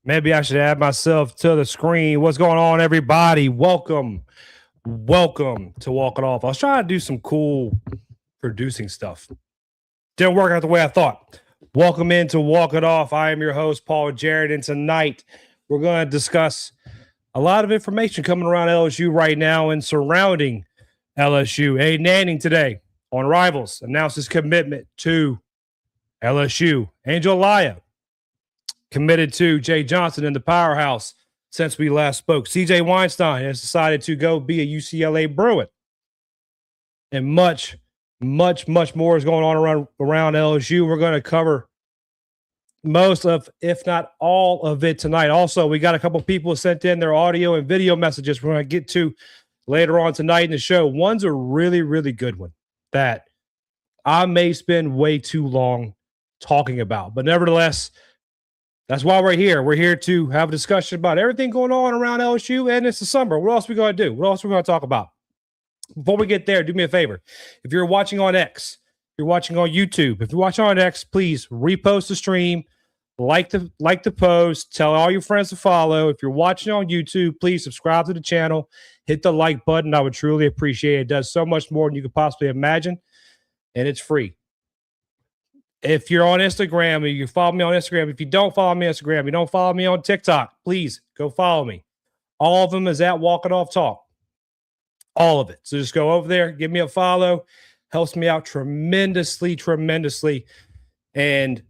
Maybe I should add myself to the screen. What's going on, everybody? Welcome to Walk It Off. I was trying to do some cool producing stuff. Didn't work out the way I thought. Welcome into Walk It Off. I am your host, Paul Jarrett, and tonight we're going to discuss a lot of information coming around LSU right now and surrounding LSU. Jayden Anding today on Rivals announced his commitment to LSU. Angel Laya committed to Jay Johnson in the Powerhouse since we last spoke. CJ Weinstein has decided to go be a UCLA Bruin. And much more is going on around LSU. We're going to cover most of, if not all of it tonight. Also, we got a couple people sent in their audio and video messages we're going to get to later on tonight in the show. One's a really, really good one that I may spend way too long talking about. But nevertheless, that's why we're here. We're here to have a discussion about everything going on around LSU, and it's the summer. What else are we going to do? What else are we going to talk about? Before we get there, do me a favor. If you're watching on X, if you're watching on YouTube, if you're watching on X, please repost the stream, like the post, tell all your friends to follow. If you're watching on YouTube, please subscribe to the channel, hit the like button. I would truly appreciate it. It does so much more than you could possibly imagine, and it's free. If you're on Instagram, you follow me on Instagram. If you don't follow me on Instagram, you don't follow me on TikTok, please go follow me. All of them is at Walk It Off Talk. All of it. So just go over there, give me a follow. Helps me out tremendously. And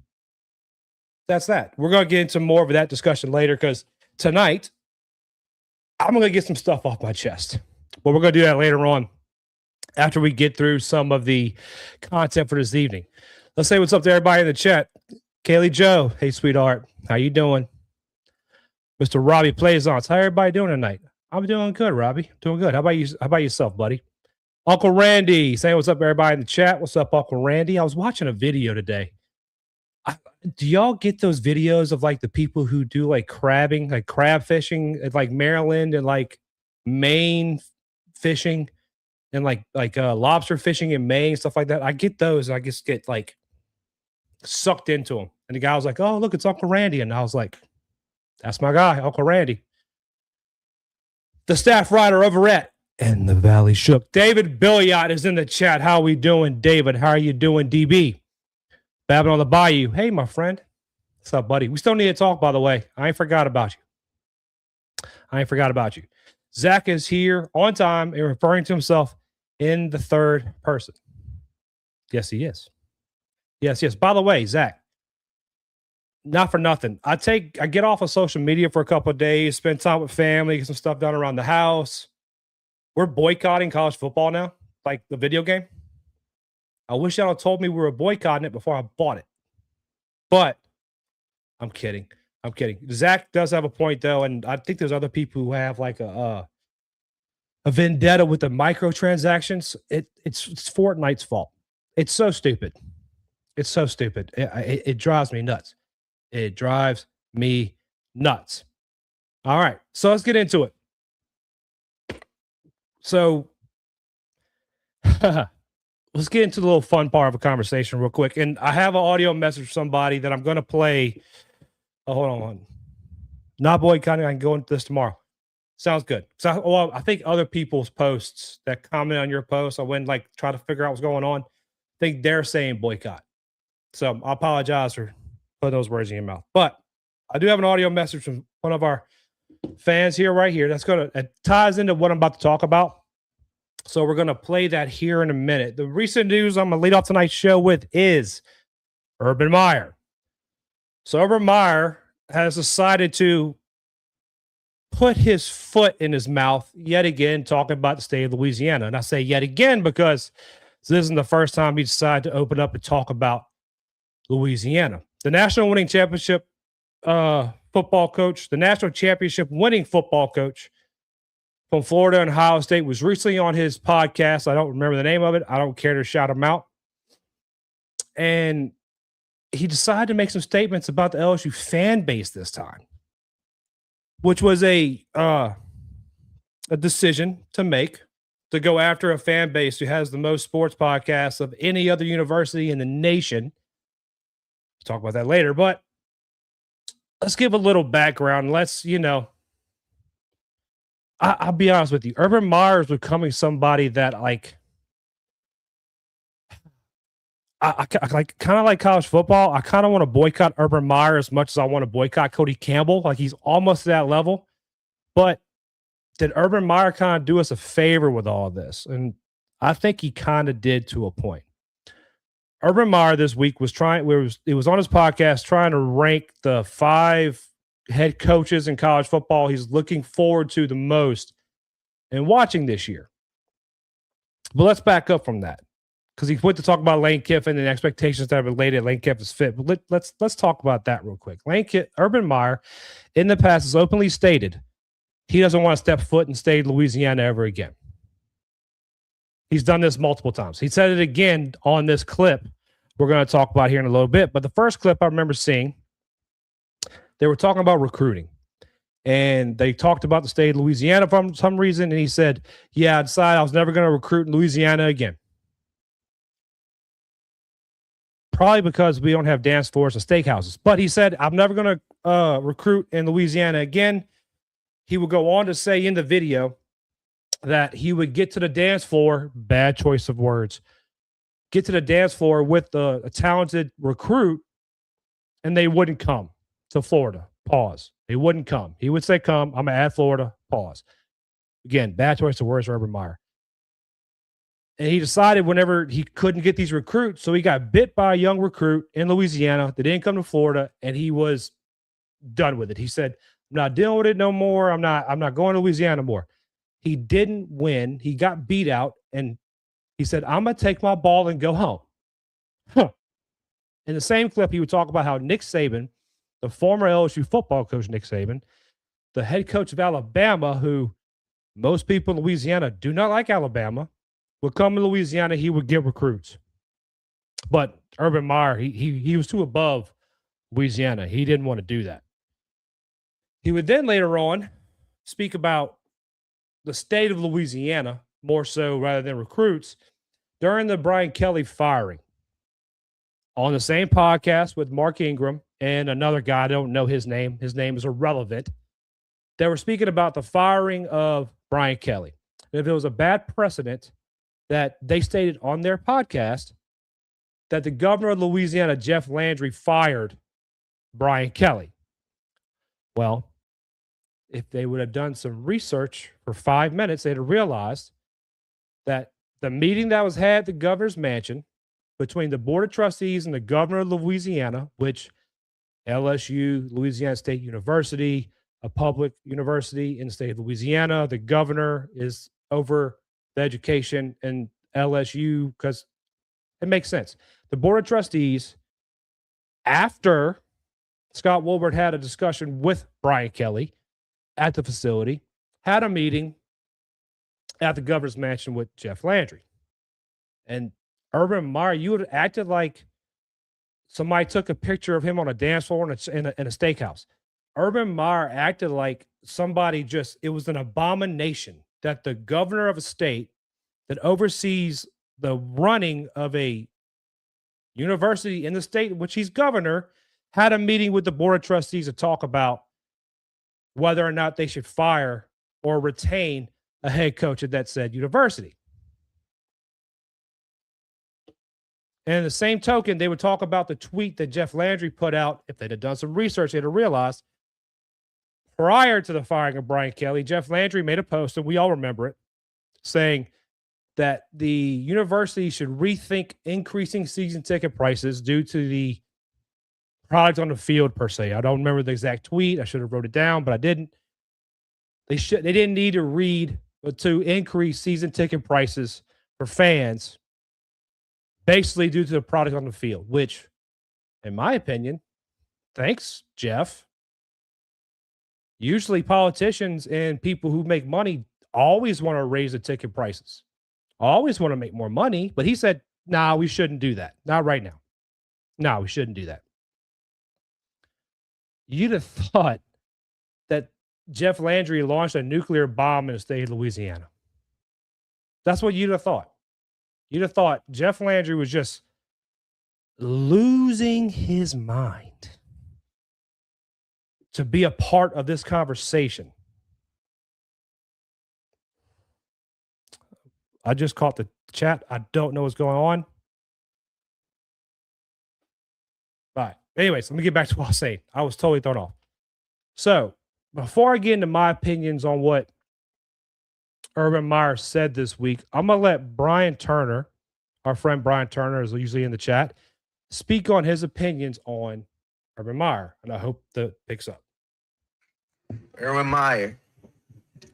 that's that. We're going to get into more of that discussion later because tonight, I'm going to get some stuff off my chest. But we're going to do that later on after we get through some of the content for this evening. Let's say what's up to everybody in the chat. Kaylee Joe, hey, sweetheart. How you doing? Mr. Robbie Plaisance, how everybody doing tonight? I'm doing good, Robbie. Doing good. How about you? How about yourself, buddy? Uncle Randy, saying what's up, everybody in the chat. What's up, Uncle Randy? I was watching a video today. Do y'all get those videos of like the people who do like crabbing, like crab fishing at like Maryland and like Maine fishing and like lobster fishing in Maine, stuff like that? I get those and I just get like sucked into them. And the guy was like, oh, look, it's Uncle Randy. And I was like, that's my guy, Uncle Randy. The staff writer over at And the Valley Shook. David Billiot is in the chat. How we doing, David? How are you doing, DB? Babbing on the Bayou. Hey, my friend. What's up, buddy? We still need to talk, by the way. I ain't forgot about you. Zach is here on time and referring to himself in the third person. Yes, he is. Yes. By the way, Zach, not for nothing. I get off of social media for a couple of days, spend time with family, get some stuff done around the house. We're boycotting college football now, like the video game. I wish y'all had told me we were boycotting it before I bought it. But I'm kidding. Zach does have a point, though, and I think there's other people who have like a vendetta with the microtransactions. It's Fortnite's fault. It's so stupid. It drives me nuts. All right, so let's get into it. So let's get into the little fun part of a conversation real quick. And I have an audio message from somebody that I'm going to play. Oh, hold on. Not boycotting. I can go into this tomorrow. Sounds good. So, I think other people's posts that comment on your post, I went and like try to figure out what's going on. I think they're saying boycott. So I apologize for putting those words in your mouth. But I do have an audio message from one of our fans here, right here. It ties into what I'm about to talk about. So we're going to play that here in a minute. The recent news I'm going to lead off tonight's show with is Urban Meyer. So Urban Meyer has decided to put his foot in his mouth yet again, talking about the state of Louisiana. And I say yet again because this isn't the first time he decided to open up and talk about Louisiana. The national winning championship football coach, the national championship winning football coach from Florida and Ohio State was recently on his podcast. I don't remember the name of it. I don't care to shout him out. And he decided to make some statements about the LSU fan base this time, which was a decision to make to go after a fan base who has the most sports podcasts of any other university in the nation. We'll talk about that later, but let's give a little background. Let's, I'll be honest with you. Urban Meyer is becoming somebody that I like, kind of like college football. I kind of want to boycott Urban Meyer as much as I want to boycott Cody Campbell. Like he's almost to that level. But did Urban Meyer kind of do us a favor with all this? And I think he kind of did to a point. Urban Meyer this week was it was on his podcast trying to rank the 5 head coaches in college football he's looking forward to the most and watching this year. But let's back up from that, because he went to talk about Lane Kiffin and expectations that are related to Lane Kiffin's fit. But let's talk about that real quick. Urban Meyer, in the past, has openly stated he doesn't want to step foot in state Louisiana ever again. He's done this multiple times. He said it again on this clip we're going to talk about here in a little bit. But the first clip I remember seeing, they were talking about recruiting. And they talked about the state of Louisiana for some reason. And he said, yeah, I decided I was never going to recruit in Louisiana again. Probably because we don't have dance floors or steakhouses. But he said, I'm never going to recruit in Louisiana again. He would go on to say in the video that he would get to the dance floor, bad choice of words, get to the dance floor with a talented recruit, and they wouldn't come to Florida. Pause. They wouldn't come. He would say, come, I'm at Florida. Pause. Again, bad choice of words for Urban Meyer. And he decided whenever he couldn't get these recruits, so he got bit by a young recruit in Louisiana that didn't come to Florida, and he was done with it. He said, I'm not dealing with it no more. I'm not going to Louisiana more. He didn't win. He got beat out, and he said, I'm going to take my ball and go home. In the same clip, he would talk about how Nick Saban, the former LSU football coach Nick Saban, the head coach of Alabama, who most people in Louisiana do not like Alabama, would come to Louisiana, he would get recruits. But Urban Meyer, he was too above Louisiana. He didn't want to do that. He would then later on speak about the state of Louisiana, more so rather than recruits, during the Brian Kelly firing. On the same podcast with Mark Ingram and another guy, I don't know his name. His name is irrelevant. They were speaking about the firing of Brian Kelly. And if it was a bad precedent that they stated on their podcast that the governor of Louisiana, Jeff Landry, fired Brian Kelly. Well, if they would have done some research for 5 minutes, they'd have realized that the meeting that was had at the governor's mansion between the Board of Trustees and the governor of Louisiana, which LSU, Louisiana State University, a public university in the state of Louisiana, the governor is over the education and LSU because it makes sense. The Board of Trustees, after Scott Wilbert had a discussion with Brian Kelly at the facility, had a meeting at the governor's mansion with Jeff Landry. And Urban Meyer, you would have acted like somebody took a picture of him on a dance floor in a steakhouse. Urban Meyer acted like somebody it was an abomination that the governor of a state that oversees the running of a university in the state in which he's governor had a meeting with the Board of Trustees to talk about whether or not they should fire or retain a head coach at that said university. And in the same token, they would talk about the tweet that Jeff Landry put out. If they'd have done some research, they'd have realized prior to the firing of Brian Kelly, Jeff Landry made a post, and we all remember it, saying that the university should rethink increasing season ticket prices due to the product on the field per se. I don't remember the exact tweet. I should have wrote it down, but I didn't. They didn't need to increase season ticket prices for fans basically due to the product on the field, which, in my opinion, thanks, Jeff. Usually politicians and people who make money always want to raise the ticket prices, always want to make more money. But he said, nah, we shouldn't do that. Not right now. No, we shouldn't do that. You'd have thought that Jeff Landry launched a nuclear bomb in the state of Louisiana. That's what you'd have thought. You'd have thought Jeff Landry was just losing his mind. to be a part of this conversation. I just caught the chat. I don't know what's going on. All right. Anyways, let me get back to what I was saying. I was totally thrown off. So before I get into my opinions on what Urban Meyer said this week, I'm going to let Brian Turner, our friend Brian Turner is usually in the chat, speak on his opinions on Urban Meyer. And I hope that picks up. Urban Meyer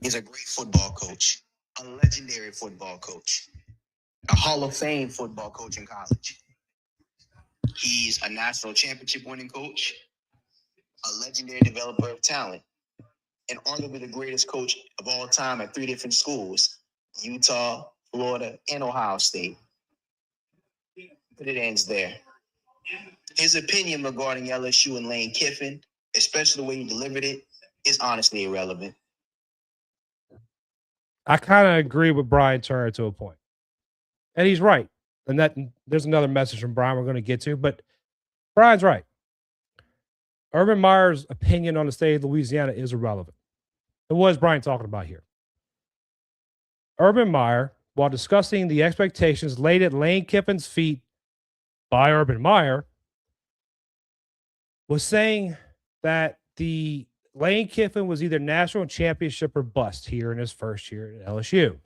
is a great football coach, a legendary football coach, a Hall of Fame football coach in college. He's a national championship winning coach, a legendary developer of talent, and arguably the greatest coach of all time at 3 different schools, Utah, Florida, and Ohio State. But it ends there. His opinion regarding LSU and Lane Kiffin, especially the way he delivered it, is honestly irrelevant. I kind of agree with Brian Turner to a point. And he's right. And that there's another message from Brian we're going to get to, but Brian's right. Urban Meyer's opinion on the state of Louisiana is irrelevant. And what is Brian talking about here? Urban Meyer, while discussing the expectations laid at Lane Kiffin's feet by Urban Meyer, was saying that the Lane Kiffin was either national championship or bust here in his first year at LSU.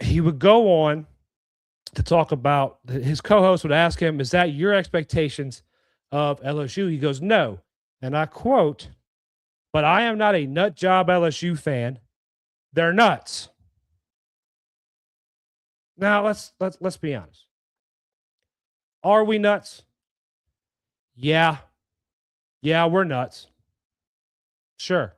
He would go on to talk about, his co-host would ask him, is that your expectations of LSU? He goes, no. And I quote, but I am not a nut job LSU fan. They're nuts. Now let's be honest. Are we nuts? Yeah. Yeah, we're nuts. Sure.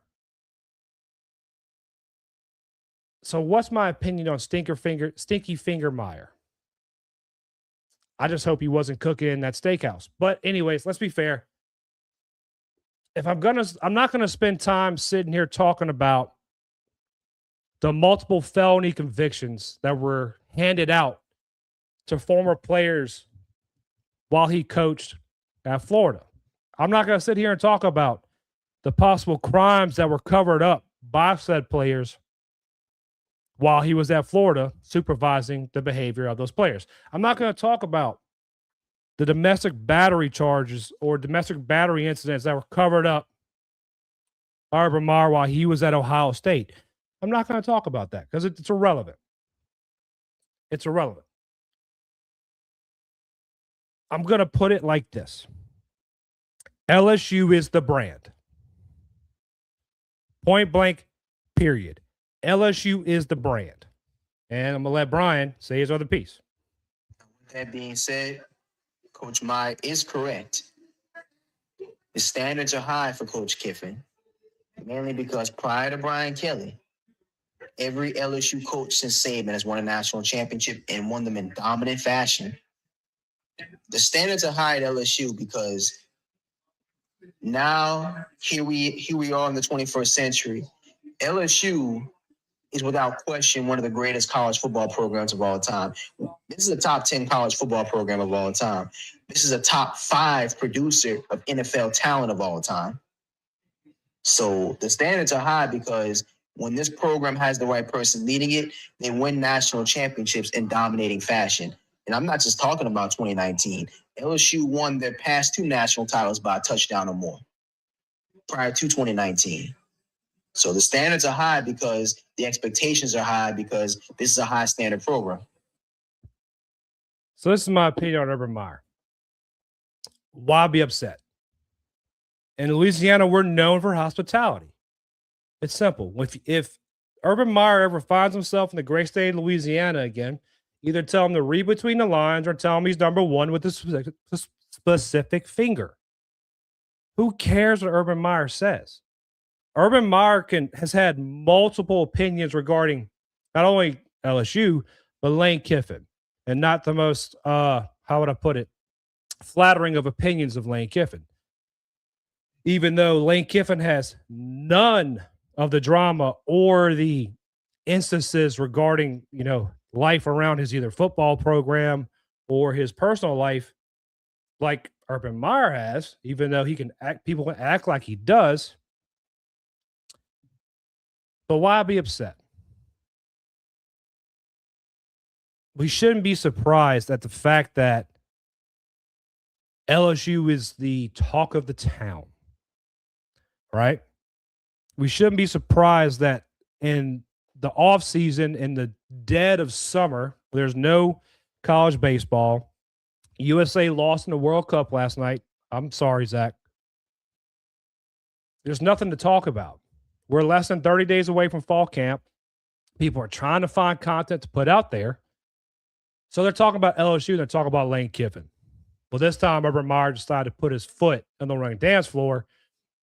So what's my opinion on Stinky Finger Meyer? I just hope he wasn't cooking in that steakhouse. But anyways, let's be fair. I'm not gonna spend time sitting here talking about the multiple felony convictions that were handed out to former players while he coached at Florida. I'm not gonna sit here and talk about the possible crimes that were covered up by said players while he was at Florida supervising the behavior of those players. I'm not going to talk about the domestic battery charges or domestic battery incidents that were covered up by Urban Meyer while he was at Ohio State. I'm not going to talk about that because it's irrelevant. It's irrelevant. I'm going to put it like this. LSU is the brand. Point blank, period. LSU is the brand. And I'm going to let Brian say his other piece. With that being said, Coach Meyer is correct. The standards are high for Coach Kiffin, mainly because prior to Brian Kelly, every LSU coach since Saban has won a national championship and won them in dominant fashion. The standards are high at LSU because now here we are in the 21st century. LSU is without question one of the greatest college football programs of all time. This is a top 10 college football program of all time. This is a top 5 producer of NFL talent of all time. So the standards are high because when this program has the right person leading it, they win national championships in dominating fashion. And I'm not just talking about 2019. LSU won their past 2 national titles by a touchdown or more prior to 2019. So the standards are high because the expectations are high because this is a high standard program. So this is my opinion on Urban Meyer. Why be upset? In Louisiana, we're known for hospitality. It's simple. If Urban Meyer ever finds himself in the great state of Louisiana again, either tell him to read between the lines or tell him he's number one with a specific finger. Who cares what Urban Meyer says? Urban Meyer has had multiple opinions regarding not only LSU, but Lane Kiffin. And not the most, how would I put it, flattering of opinions of Lane Kiffin. Even though Lane Kiffin has none of the drama or the instances regarding, life around his either football program or his personal life, like Urban Meyer has, even though people can act like he does. But why be upset? We shouldn't be surprised at the fact that LSU is the talk of the town, right? We shouldn't be surprised that in the offseason, in the dead of summer, there's no college baseball. USA lost in the World Cup last night. I'm sorry, Zach. There's nothing to talk about. We're less than 30 days away from fall camp. People are trying to find content to put out there. So they're talking about LSU. They're talking about Lane Kiffin. Well, this time, Urban Meyer decided to put his foot on the ring dance floor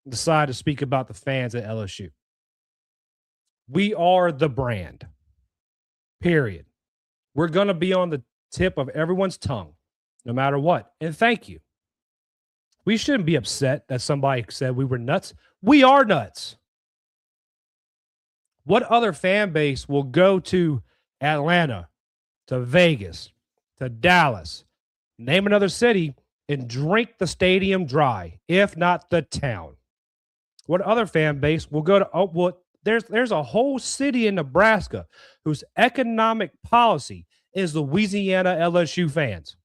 and decided to speak about the fans at LSU. We are the brand, period. We're going to be on the tip of everyone's tongue, no matter what. And thank you. We shouldn't be upset that somebody said we were nuts. We are nuts. What other fan base will go to Atlanta, to Vegas, to Dallas, name another city, and drink the stadium dry, if not the town? What other fan base will go to there's a whole city in Nebraska whose economic policy is Louisiana LSU fans.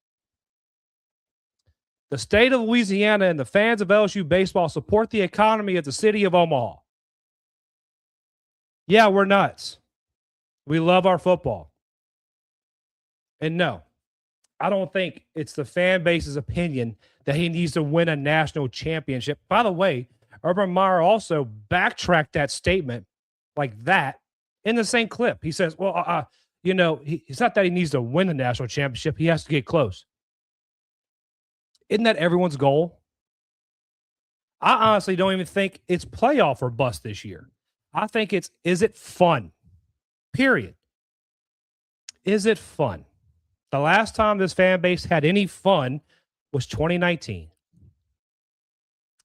The state of Louisiana and the fans of LSU baseball support the economy of the city of Omaha. Yeah, we're nuts. We love our football. And no, I don't think it's the fan base's opinion that he needs to win a national championship. By the way, Urban Meyer also backtracked that statement like that in the same clip. He says, well, it's not that he needs to win the national championship. He has to get close. Isn't that everyone's goal? I honestly don't even think it's playoff or bust this year. I think is it fun? Period. Is it fun? The last time this fan base had any fun was 2019.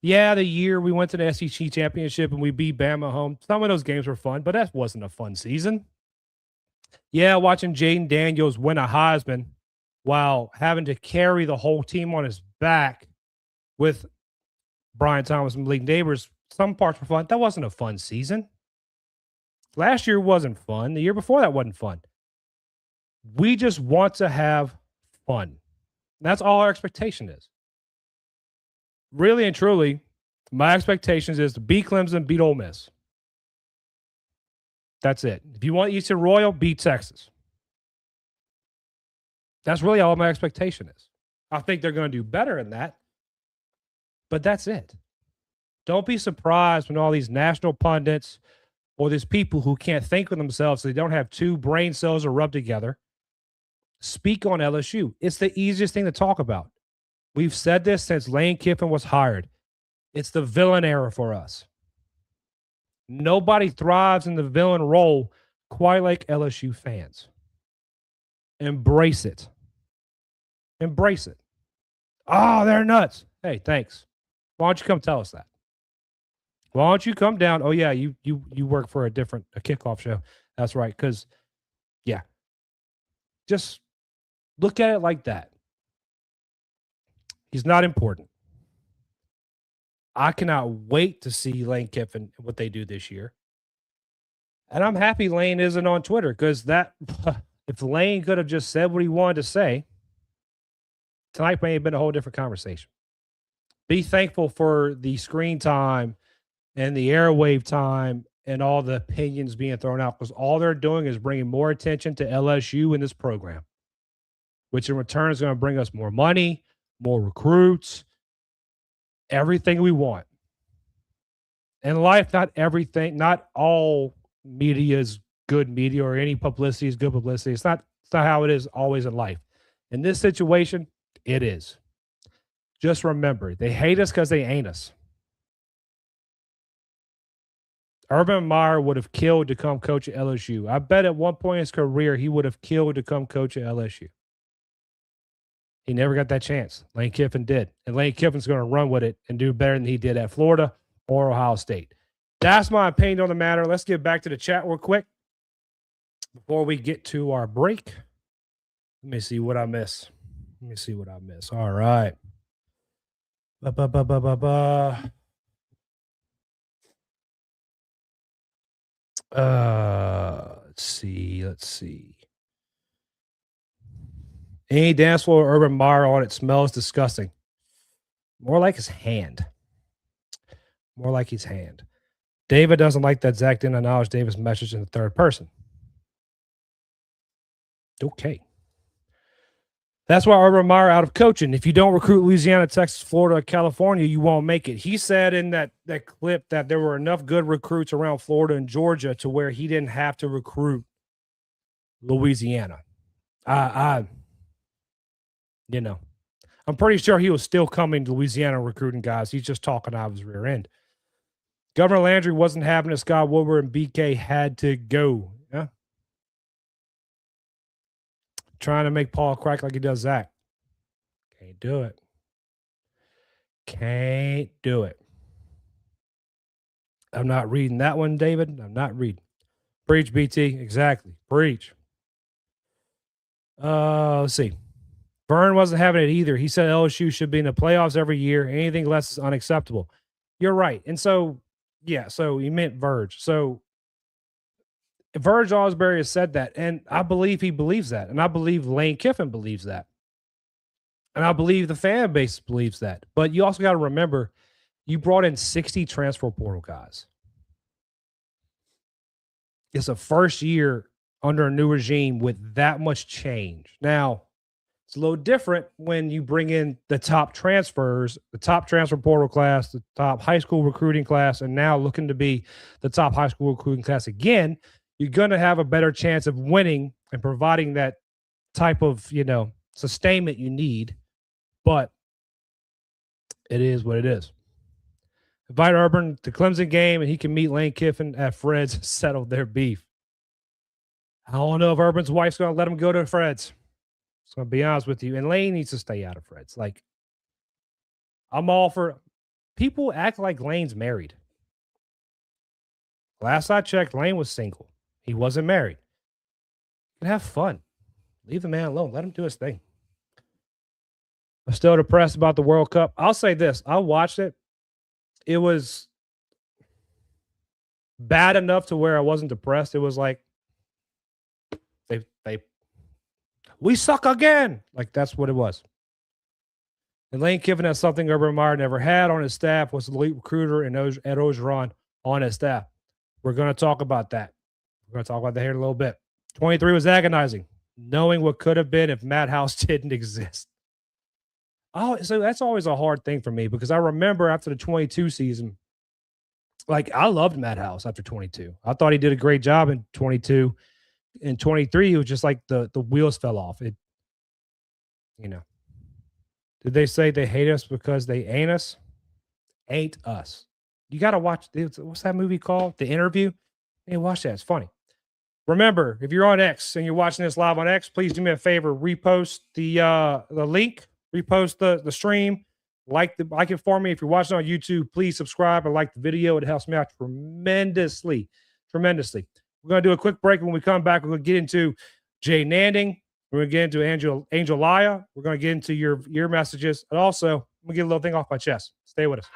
Yeah, the year we went to the SEC championship and we beat Bama home. Some of those games were fun, but that wasn't a fun season. Yeah, watching Jayden Daniels win a Heisman while having to carry the whole team on his back with Brian Thomas and Malik Neighbors, some parts were fun. That wasn't a fun season. Last year wasn't fun. The year before that wasn't fun. We just want to have fun. That's all our expectation is. Really and truly, my expectations is to beat Clemson, beat Ole Miss. That's it. If you want Eastern Royal, beat Texas. That's really all my expectation is. I think they're going to do better than that, but that's it. Don't be surprised when all these national pundits or these people who can't think for themselves, so they don't have two brain cells to rub together, speak on LSU. It's the easiest thing to talk about. We've said this since Lane Kiffin was hired. It's the villain era for us. Nobody thrives in the villain role quite like LSU fans. Embrace it. Embrace it. Oh, they're nuts. Hey, thanks. Why don't you come tell us that? Why don't you come down? Oh, yeah, you work for a kickoff show. That's right. Because, yeah, just look at it like that. He's not important. I cannot wait to see Lane Kiffin, what they do this year. And I'm happy Lane isn't on Twitter because if Lane could have just said what he wanted to say, tonight may have been a whole different conversation. Be thankful for the screen time and the airwave time and all the opinions being thrown out because all they're doing is bringing more attention to LSU in this program, which in return is going to bring us more money, more recruits, everything we want. In life, not all media is good media or any publicity is good publicity. It's not how it is always in life. In this situation, it is. Just remember, they hate us because they ain't us. Urban Meyer would have killed to come coach at LSU. I bet at one point in his career, he would have killed to come coach at LSU. He never got that chance. Lane Kiffin did. And Lane Kiffin's going to run with it and do better than he did at Florida or Ohio State. That's my opinion on the matter. Let's get back to the chat real quick before we get to our break. Let me see what I miss. All right. Let's see. Any dance floor Urban Meyer on it smells disgusting. More like his hand. David doesn't like that Zach didn't acknowledge David's message in the third person. Okay. That's why Urban Meyer out of coaching. If you don't recruit Louisiana, Texas, Florida, California, you won't make it. He said in that clip that there were enough good recruits around Florida and Georgia to where he didn't have to recruit Louisiana. I'm pretty sure he was still coming to Louisiana recruiting guys. He's just talking out of his rear end. Governor Landry wasn't having it. Scott Woodward and BK had to go. Yeah. Trying to make Paul crack like he does Zach. Can't do it. I'm not reading that one, David. I'm not reading. Preach, BT. Exactly. Preach. Let's see. Vern wasn't having it either. He said LSU should be in the playoffs every year. Anything less is unacceptable. You're right. And so, yeah, so he meant Verge. So Verge Osbury has said that, and I believe he believes that. And I believe Lane Kiffin believes that. And I believe the fan base believes that. But you also got to remember, you brought in 60 transfer portal guys. It's a first year under a new regime with that much change. Now, it's a little different when you bring in the top transfers, the top transfer portal class, the top high school recruiting class, and now looking to be the top high school recruiting class again. You're going to have a better chance of winning and providing that type of, sustainment you need. But it is what it is. Invite Urban to Clemson game, and he can meet Lane Kiffin at Fred's and settle their beef. I don't know if Urban's wife's going to let him go to Fred's. So I'll be honest with you. And Lane needs to stay out of Fred's. Like, I'm all for people act like Lane's married. Last I checked, Lane was single. He wasn't married. You can have fun. Leave the man alone. Let him do his thing. I'm still depressed about the World Cup. I'll say this. I watched it. It was bad enough to where I wasn't depressed. It was like, we suck again. Like, that's what it was. And Lane Kiffin has something Urban Meyer never had on his staff, was the elite recruiter and Ed Orgeron on his staff. We're going to talk about that. We're going to talk about that here in a little bit. 23 was agonizing, knowing what could have been if Madhouse didn't exist. Oh, so that's always a hard thing for me because I remember after the 22 season, like, I loved Madhouse after 22. I thought he did a great job in 22. In 23, it was just like the wheels fell off. Did they say they hate us because they ain't us? Ain't us. You got to watch. What's that movie called? The Interview? Hey, watch that. It's funny. Remember, if you're on X and you're watching this live on X, please do me a favor. Repost the link. Repost the stream. Like it for me. If you're watching on YouTube, please subscribe and like the video. It helps me out tremendously. We're going to do a quick break. When we come back, we're going to get into Jayden Anding. We're going to get into Angel Laya. We're going to get into your messages. And also, I'm going to get a little thing off my chest. Stay with us.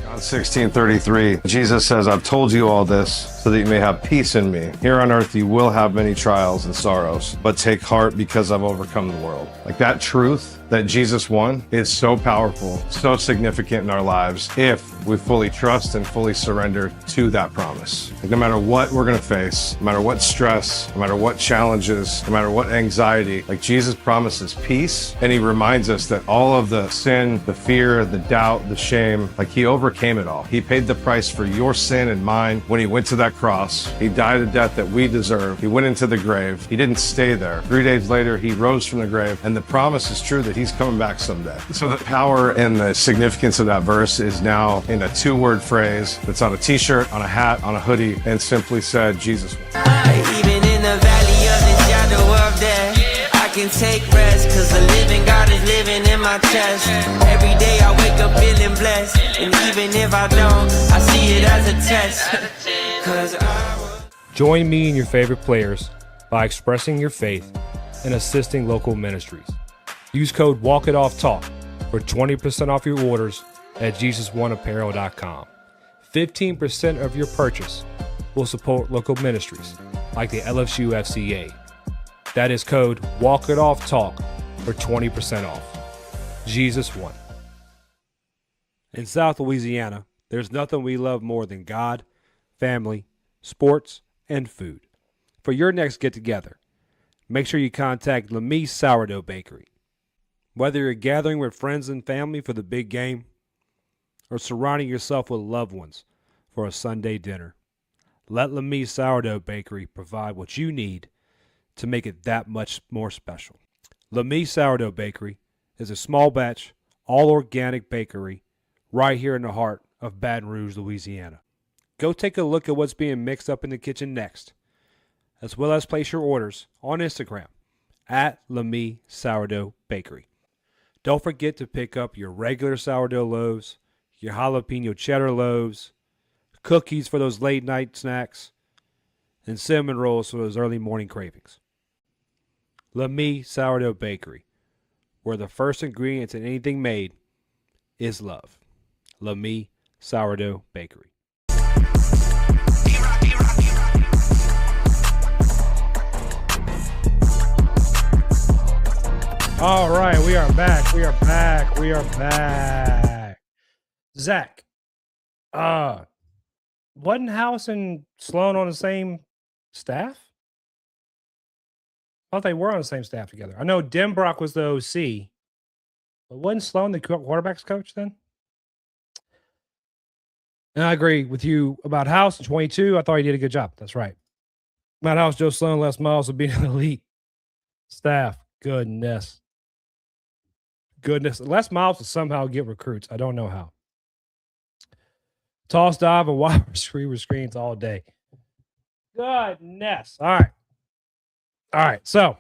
John 16:33, Jesus says, I've told you all this so that you may have peace in me. Here on earth you will have many trials and sorrows, but take heart because I've overcome the world. Like, that truth that Jesus won is so powerful, so significant in our lives if we fully trust and fully surrender to that promise. Like, no matter what we're going to face, no matter what stress, no matter what challenges, no matter what anxiety, like, Jesus promises peace, and he reminds us that all of the sin, the fear, the doubt, the shame, like, he overcame it all. He paid the price for your sin and mine when he went to that cross. He died a death that we deserve. He went into the grave. He didn't stay there. 3 days later, he rose from the grave, and the promise is true that he's coming back someday. So the power and the significance of that verse is now in a 2-word phrase that's on a t-shirt, on a hat, on a hoodie, and simply said, Jesus. Even in the valley of the shadow of death, I can take rest, cause the living God is living in my chest. Every day I wake up feeling blessed, and even if I don't, I see it as a test. Join me and your favorite players by expressing your faith and assisting local ministries. Use code WalkItOffTalk for 20% off your orders at JesusOneApparel.com. 15% of your purchase will support local ministries like the LSU FCA. That is code WalkItOffTalk for 20% off. Jesus One. In South Louisiana, there's nothing we love more than God, family, sports, and food. For your next get-together, make sure you contact Lemme Sourdough Bakery. Whether you're gathering with friends and family for the big game or surrounding yourself with loved ones for a Sunday dinner, let Lemme Sourdough Bakery provide what you need to make it that much more special. Lemme Sourdough Bakery is a small batch, all organic bakery right here in the heart of Baton Rouge, Louisiana. Go take a look at what's being mixed up in the kitchen next, as well as place your orders on Instagram at Lemme Sourdough Bakery. Don't forget to pick up your regular sourdough loaves, your jalapeno cheddar loaves, cookies for those late night snacks, and cinnamon rolls for those early morning cravings. Lemme Sourdough Bakery, where the first ingredient in anything made is love. Lemme Sourdough Bakery. All right, we are back. Zach, wasn't House and Sloan on the same staff? I thought they were on the same staff together. I know Denbrock was the OC, but wasn't Sloan the quarterback's coach then? And I agree with you about House in 22. I thought he did a good job. That's right. Matt House, Joe Sloan, Les Miles would be an elite staff. Goodness. Les Miles will somehow get recruits. I don't know how. Toss, dive, and wide receiver screens all day. Goodness. All right. So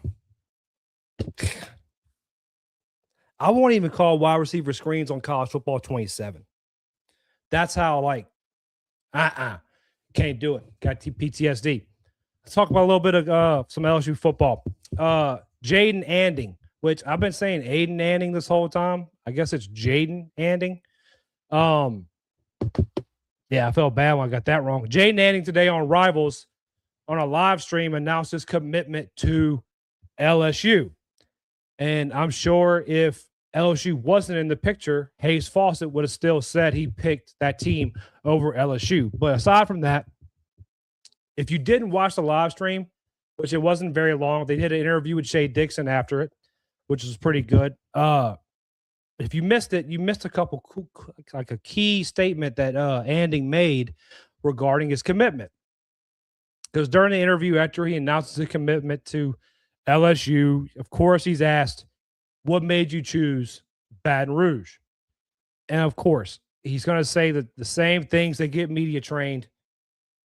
I won't even call wide receiver screens on college football 27. That's how, can't do it. Got PTSD. Let's talk about a little bit of some LSU football. Jayden Anding, which I've been saying Aiden Anding this whole time. I guess it's Jayden Anding. Yeah, I felt bad when I got that wrong. Jayden Anding today on Rivals on a live stream announced his commitment to LSU. And I'm sure if LSU wasn't in the picture, Hayes Fawcett would have still said he picked that team over LSU. But aside from that, if you didn't watch the live stream, which it wasn't very long, they did an interview with Shea Dixon after it, which was pretty good. If you missed it, you missed a couple like a key statement that Anding made regarding his commitment. Because during the interview, after he announces his commitment to LSU, of course, he's asked, what made you choose Baton Rouge? And of course, he's going to say that the same things that get media trained.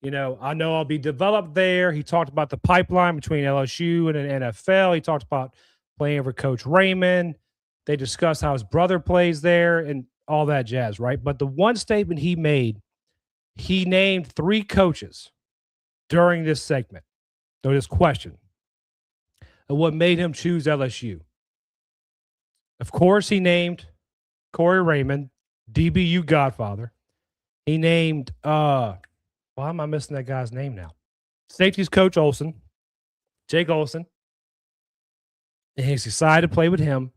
You know, I know I'll be developed there. He talked about the pipeline between LSU and an NFL. He talked about playing for Coach Raymond. They discussed how his brother plays there and all that jazz, right? But the one statement he made, he named 3 coaches during this segment, or this question, and what made him choose LSU. Of course, he named Corey Raymond, DBU Godfather. He named, why am I missing that guy's name now? Safeties coach Olsen, Jake Olsen. And he's excited to play with him.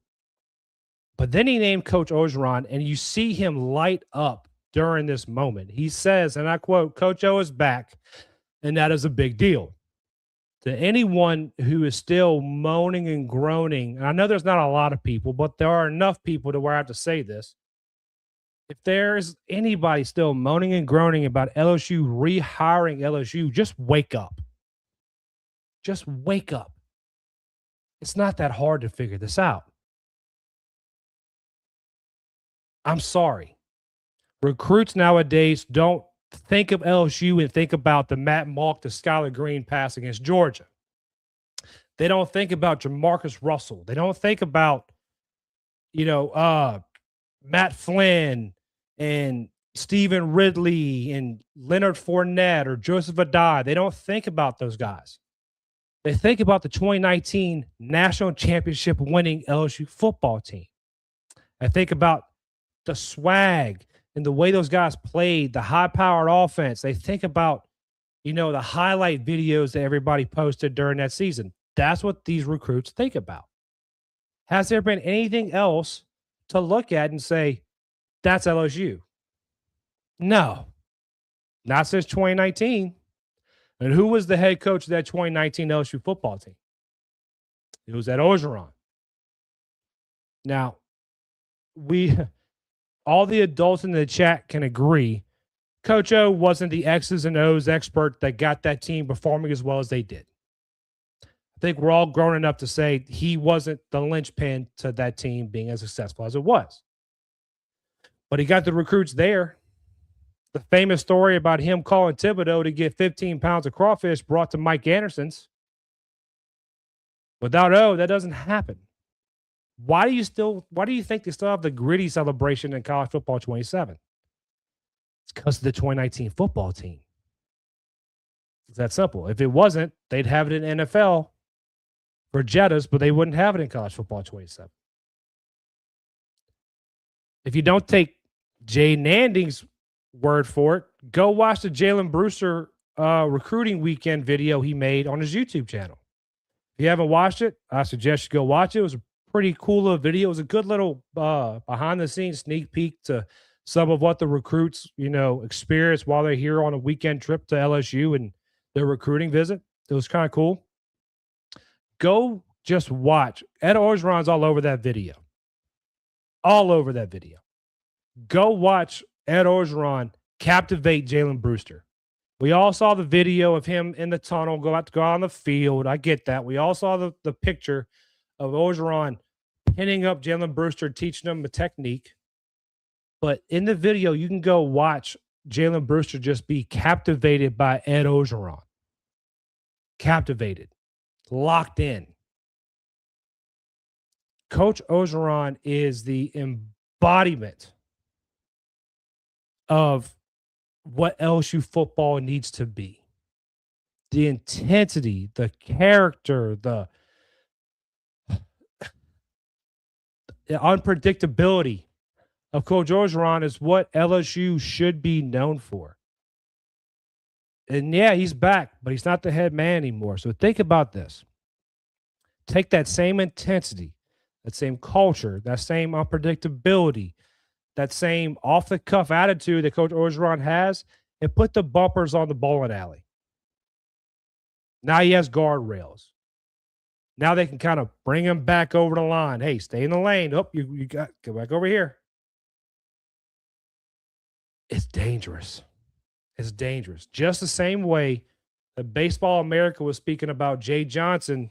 But then he named Coach Orgeron, and you see him light up during this moment. He says, and I quote, Coach O is back, and that is a big deal. To anyone who is still moaning and groaning, and I know there's not a lot of people, but there are enough people to where I have to say this. If there's anybody still moaning and groaning about LSU rehiring LSU, just wake up. Just wake up. It's not that hard to figure this out. I'm sorry. Recruits nowadays don't think of LSU and think about the Matt Malk to Skylar Green pass against Georgia. They don't think about Jamarcus Russell. They don't think about, Matt Flynn and Stephen Ridley and Leonard Fournette or Joseph Adai. They don't think about those guys. They think about the 2019 national championship winning LSU football team. I think about the swag and the way those guys played, the high-powered offense. They think about, the highlight videos that everybody posted during that season. That's what these recruits think about. Has there been anything else to look at and say, that's LSU? No, not since 2019. And who was the head coach of that 2019 LSU football team? It was Ed Orgeron. Now, all the adults in the chat can agree, Coach O wasn't the X's and O's expert that got that team performing as well as they did. I think we're all grown enough to say he wasn't the linchpin to that team being as successful as it was. But he got the recruits there. The famous story about him calling Thibodeau to get 15 pounds of crawfish brought to Mike Anderson's. Without O, that doesn't happen. Why do you think they still have the gritty celebration in college football 27? It's because of the 2019 football team. It's that simple. If it wasn't, they'd have it in NFL for Jettas, but they wouldn't have it in college football 27. If you don't take Jayden Anding's word for it, go watch the Jalen Brewster recruiting weekend video he made on his YouTube channel. If you haven't watched it, I suggest you go watch it. It was a pretty cool little video. It was a good little behind-the-scenes sneak peek to some of what the recruits, experience while they're here on a weekend trip to LSU and their recruiting visit. It was kind of cool. Go just watch. Ed Orgeron's all over that video. All over that video. Go watch Ed Orgeron captivate Jalen Brewster. We all saw the video of him in the tunnel, go on the field. I get that. We all saw the picture of Orgeron pinning up Jalen Brewster, teaching him a technique. But in the video, you can go watch Jalen Brewster just be captivated by Ed Orgeron. Captivated. Locked in. Coach Orgeron is the embodiment of what LSU football needs to be. The intensity, the character, the unpredictability of Coach Orgeron is what LSU should be known for. And yeah, he's back, but he's not the head man anymore. So think about this. Take that same intensity, that same culture, that same unpredictability, that same off-the-cuff attitude that Coach Orgeron has, and put the bumpers on the bowling alley. Now he has guardrails. Now they can kind of bring him back over the line. Hey, stay in the lane. Oh, you got go back over here. It's dangerous. It's dangerous. Just the same way that Baseball America was speaking about Jay Johnson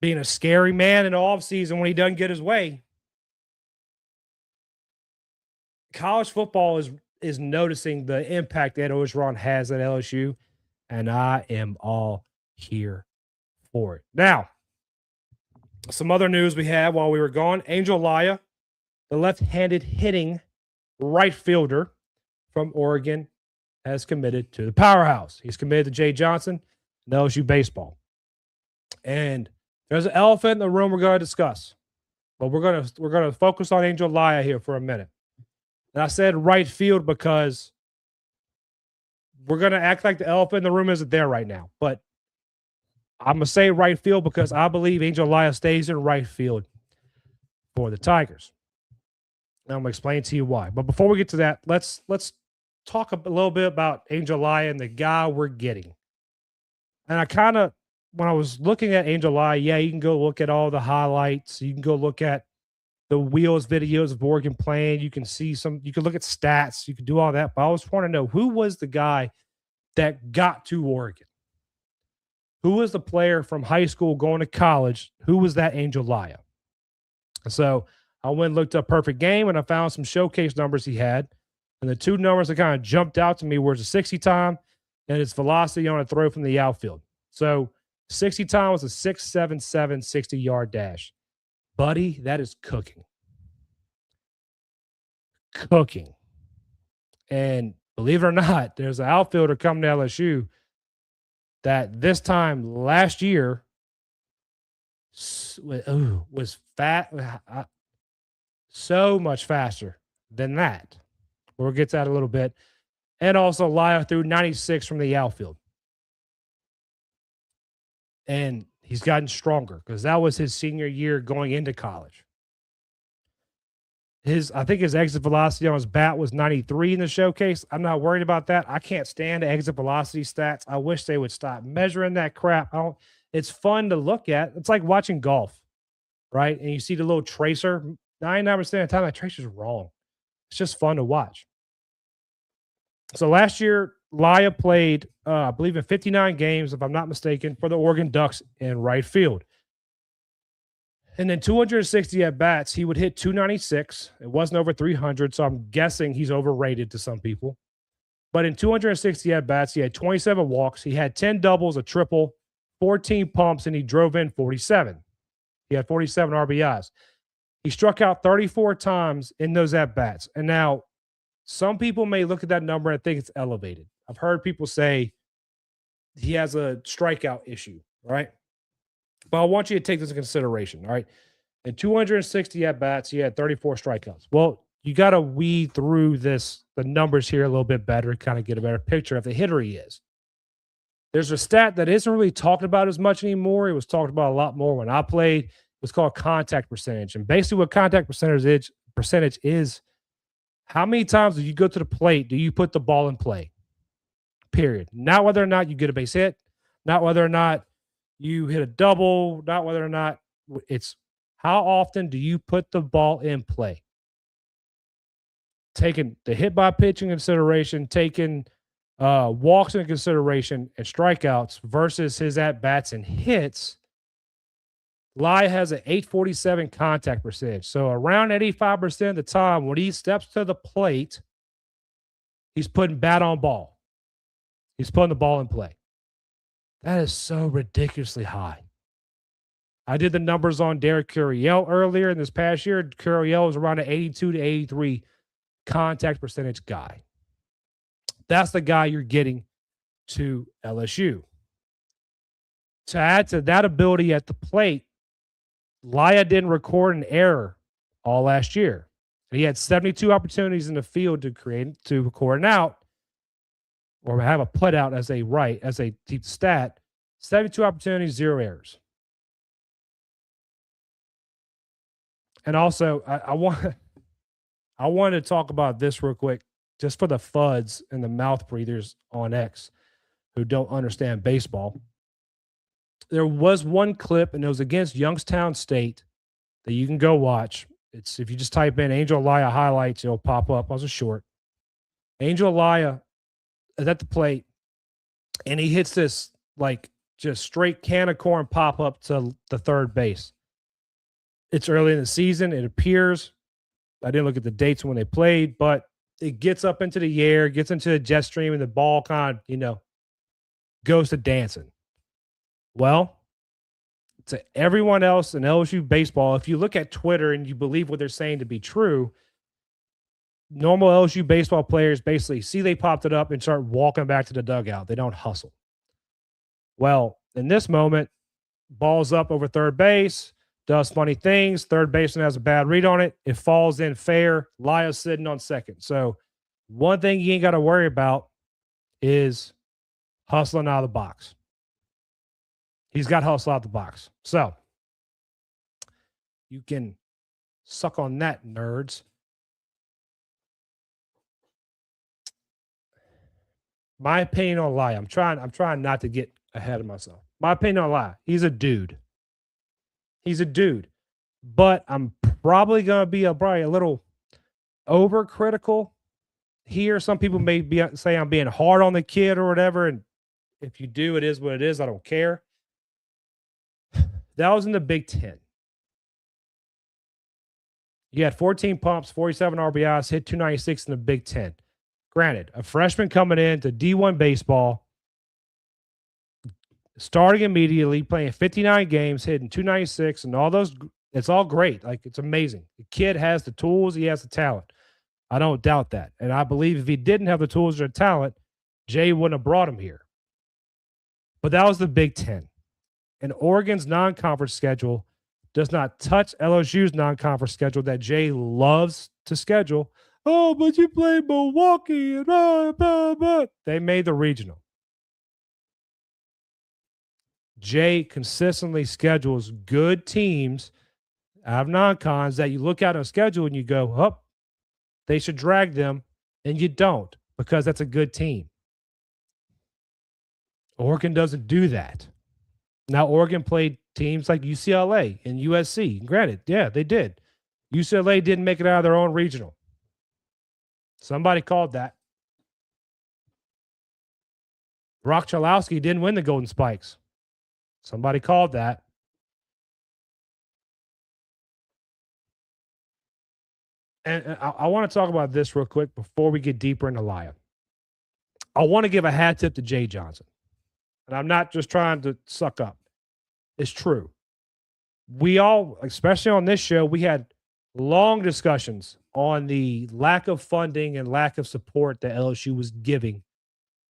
being a scary man in the offseason when he doesn't get his way. College football is noticing the impact that Orgeron has at LSU, and I am all here for it. Now, some other news we had while we were gone. Angel Laya, the left-handed hitting right fielder from Oregon, has committed to the Powerhouse. He's committed to Jay Johnson and LSU Baseball. And there's an elephant in the room we're going to discuss. But we're going to focus on Angel Laya here for a minute. And I said right field because we're going to act like the elephant in the room isn't there right now. But I'm going to say right field because I believe Angel Laya stays in right field for the Tigers. And I'm going to explain to you why. But before we get to that, let's talk a little bit about Angel Laya and the guy we're getting. And I kind of, when I was looking at Angel Laya, yeah, you can go look at all the highlights. You can go look at the Wheels videos of Oregon playing. You can see you can look at stats. You can do all that. But I always want to know, who was the guy that got to Oregon? Who was the player from high school going to college? Who was that Angel Laya? So I went and looked up perfect game, and I found some showcase numbers he had. And the two numbers that kind of jumped out to me were his 60 time and his velocity on a throw from the outfield. So 60 time was a 6.77 60-yard dash. Buddy, that is cooking. Cooking. And believe it or not, there's an outfielder coming to LSU that this time last year was fat. So much faster than that. We'll get to that a little bit. And also, Laya threw 96 from the outfield. And he's gotten stronger because that was his senior year going into college. I think his exit velocity on his bat was 93 in the showcase. I'm not worried about that. I can't stand the exit velocity stats. I wish they would stop measuring that crap. It's fun to look at. It's like watching golf, right? And you see the little tracer. 99% of the time, that tracer's wrong. It's just fun to watch. So last year, Laya played, I believe, in 59 games, if I'm not mistaken, for the Oregon Ducks in right field. And then 260 at-bats, he would hit 296. It wasn't over 300, so I'm guessing he's overrated to some people. But in 260 at-bats, he had 27 walks. He had 10 doubles, a triple, 14 pumps, and he drove in 47. He had 47 RBIs. He struck out 34 times in those at-bats. And now, some people may look at that number and think it's elevated. I've heard people say he has a strikeout issue, right? But I want you to take this into consideration, all right? In 260 at-bats, he had 34 strikeouts. Well, you got to weed through the numbers here a little bit better, kind of get a better picture of the hitter he is. There's a stat that isn't really talked about as much anymore. It was talked about a lot more when I played. It was called contact percentage. And basically what contact percentage is, how many times do you go to the plate, do you put the ball in play? Period. Not whether or not you get a base hit, not whether or not you hit a double, not whether or not it's how often do you put the ball in play? Taking the hit by pitch in consideration, taking walks into consideration and strikeouts versus his at-bats and hits, Laya has an 847 contact percentage. So around 85% of the time when he steps to the plate, he's putting bat on ball. He's putting the ball in play. That is so ridiculously high. I did the numbers on Derek Curiel earlier in this past year. Curiel was around an 82 to 83 contact percentage guy. That's the guy you're getting to LSU. To add to that ability at the plate, Laya didn't record an error all last year. He had 72 opportunities in the field to record an out or have a put out as a deep stat. 72 opportunities, 0 errors. And also, I wanted to talk about this real quick, just for the FUDs and the mouth breathers on X who don't understand baseball. There was one clip, and it was against Youngstown State, that you can go watch. It's if you just type in Angel Laya highlights, it'll pop up as a short. Angel Laya is at the plate, and he hits this like just straight can of corn pop up to the third base. It's early in the season. It appears. I didn't look at the dates when they played, but it gets up into the air, gets into the jet stream, and the ball kind of, goes to dancing. Well, to everyone else in LSU baseball, if you look at Twitter and you believe what they're saying to be true, normal LSU baseball players basically see they popped it up and start walking back to the dugout. They don't hustle. Well, in this moment, ball's up over third base, does funny things. Third baseman has a bad read on it. It falls in fair. Laya's sitting on second. So one thing you ain't got to worry about is hustling out of the box. He's got hustle out the box. So you can suck on that, nerds. My opinion on Laya. I'm trying not to get ahead of myself. My opinion on Laya. He's a dude. But I'm probably going to be a little overcritical here. Some people may say I'm being hard on the kid or whatever. And if you do, it is what it is. I don't care. That was in the Big Ten. You had 14 pumps, 47 RBIs, hit 296 in the Big Ten. Granted, a freshman coming into D1 baseball, starting immediately, playing 59 games, hitting 296, and all those, it's all great. Like, it's amazing. The kid has the tools. He has the talent. I don't doubt that. And I believe if he didn't have the tools or the talent, Jay wouldn't have brought him here. But that was the Big Ten. And Oregon's non-conference schedule does not touch LSU's non-conference schedule that Jay loves to schedule. Oh, but you played Milwaukee and blah, blah, blah. They made the regional. Jay consistently schedules good teams out of non-cons that you look at on a schedule and you go, oh, they should drag them, and you don't because that's a good team. Oregon doesn't do that. Now, Oregon played teams like UCLA and USC. Granted, yeah, they did. UCLA didn't make it out of their own regional. Somebody called that. Brock Chalowski didn't win the Golden Spikes. Somebody called that. And I want to talk about this real quick before we get deeper into Laya. I want to give a hat tip to Jay Johnson. And I'm not just trying to suck up. It's true. We all, especially on this show, we had long discussions on the lack of funding and lack of support that LSU was giving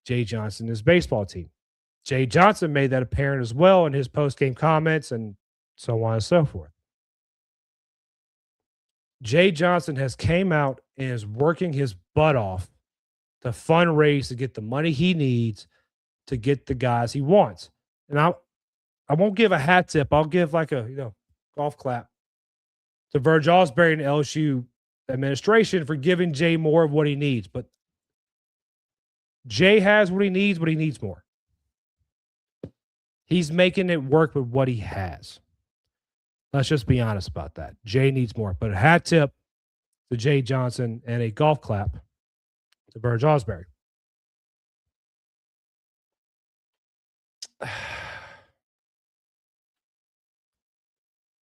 Jay Johnson and his baseball team. Jay Johnson made that apparent as well in his post-game comments and so on and so forth. Jay Johnson has came out and is working his butt off to fundraise to get the money he needs to get the guys he wants. And I won't give a hat tip. I'll give like a golf clap to Verge Osbury and LSU administration for giving Jay more of what he needs. But Jay has what he needs, but he needs more. He's making it work with what he has. Let's just be honest about that. Jay needs more. But a hat tip to Jay Johnson and a golf clap to Verge Osbury.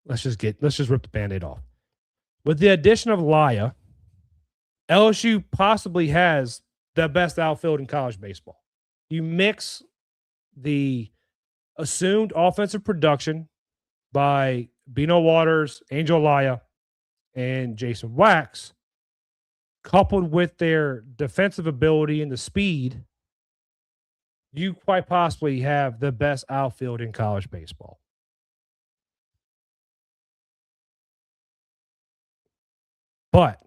Let's just rip the Band-Aid off. With the addition of Laya, LSU possibly has the best outfield in college baseball. You mix the assumed offensive production by Bino Waters, Angel Laya, and Jason Wax, coupled with their defensive ability and the speed, you quite possibly have the best outfield in college baseball. But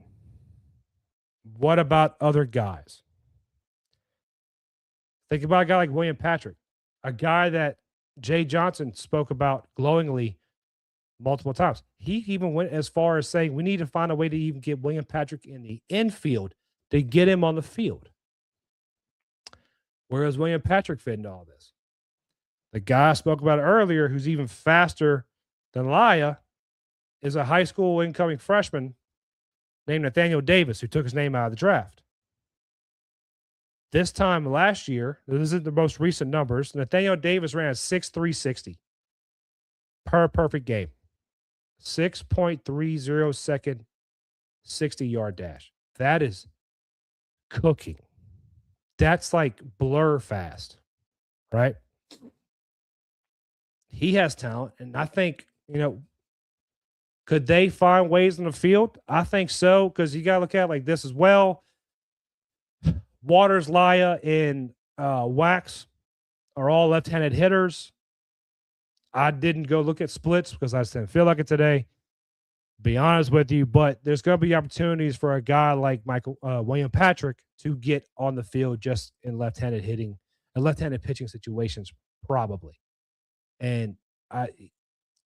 what about other guys? Think about a guy like William Patrick, a guy that Jay Johnson spoke about glowingly multiple times. He even went as far as saying we need to find a way to even get William Patrick in the infield to get him on the field. Where does William Patrick fit into all this? The guy I spoke about earlier, who's even faster than Laya, is a high school incoming freshman named Nathaniel Davis, who took his name out of the draft. This time last year, this isn't the most recent numbers, Nathaniel Davis ran a 6.360 per perfect game. 6.30 second 60-yard dash. That is cooking. That's like blur fast, right? He has talent, and I think, could they find ways in the field? I think so, because you got to look at it like this as well. Waters, Laya, and Wax are all left-handed hitters. I didn't go look at splits because I just didn't feel like it today, be honest with you. But there's going to be opportunities for a guy like William Patrick to get on the field just in left-handed hitting and left-handed pitching situations, probably. And